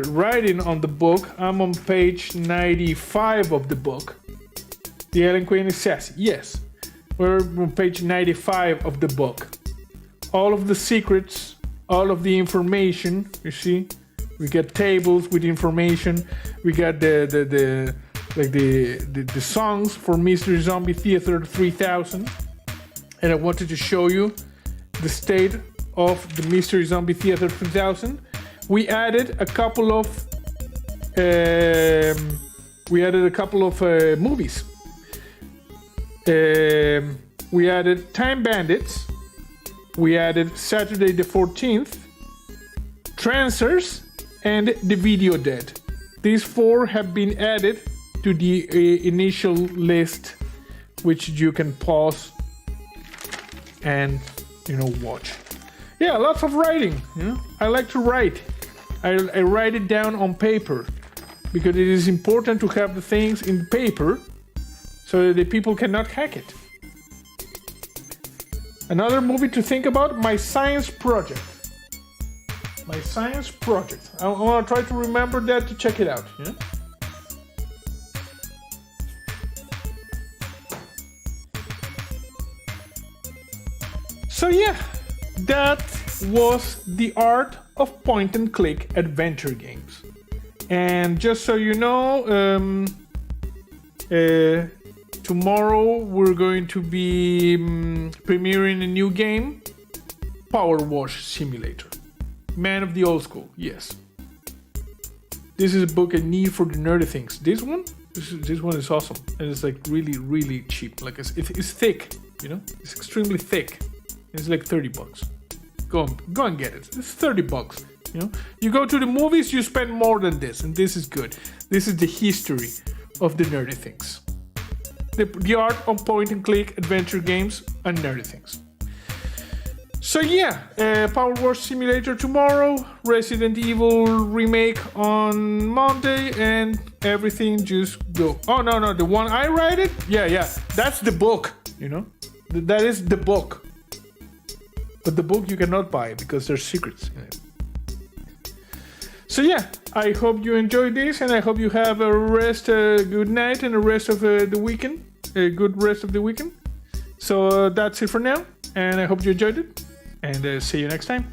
writing on the book. I'm on page 95 of the book. The Alien Queen is sassy. Yes. We're on page 95 of the book. All of the secrets, all of the information, you see? We got tables with information. We got the songs for Mystery Zombie Theater 3000. And I wanted to show you the state of the Mystery Zombie Theater 3000. We added a couple of movies. We added Time Bandits. We added Saturday the 14th, Trancers, and The Video Dead. These 4 have been added to the initial list, which you can pause and watch. Yeah, lots of writing. I like to write. I write it down on paper because it is important to have the things in paper so that the people cannot hack it. Another movie to think about, my science project. My science project. I want to try to remember that to check it out. So yeah, that was the art of point and click adventure games. And just so you know, tomorrow we're going to be premiering a new game, Power Wash Simulator. Man of the old school, yes. This is a book I need for the nerdy things. This one is awesome. And it's like really, really cheap. Like it's thick, It's extremely thick. It's like $30. Go and get it. It's $30. You go to the movies, you spend more than this, and this is good. This is the history of the nerdy things. The art on point and click adventure games and nerdy things. So yeah, Power Wash Simulator tomorrow, Resident Evil remake on Monday, and everything just go. Oh no, the one I write it? Yeah, that's the book, That is the book. But the book you cannot buy because there's secrets in it. So yeah, I hope you enjoyed this, and I hope you have a good night and a rest of the weekend. A good rest of the weekend. So that's it for now, and I hope you enjoyed it, and see you next time.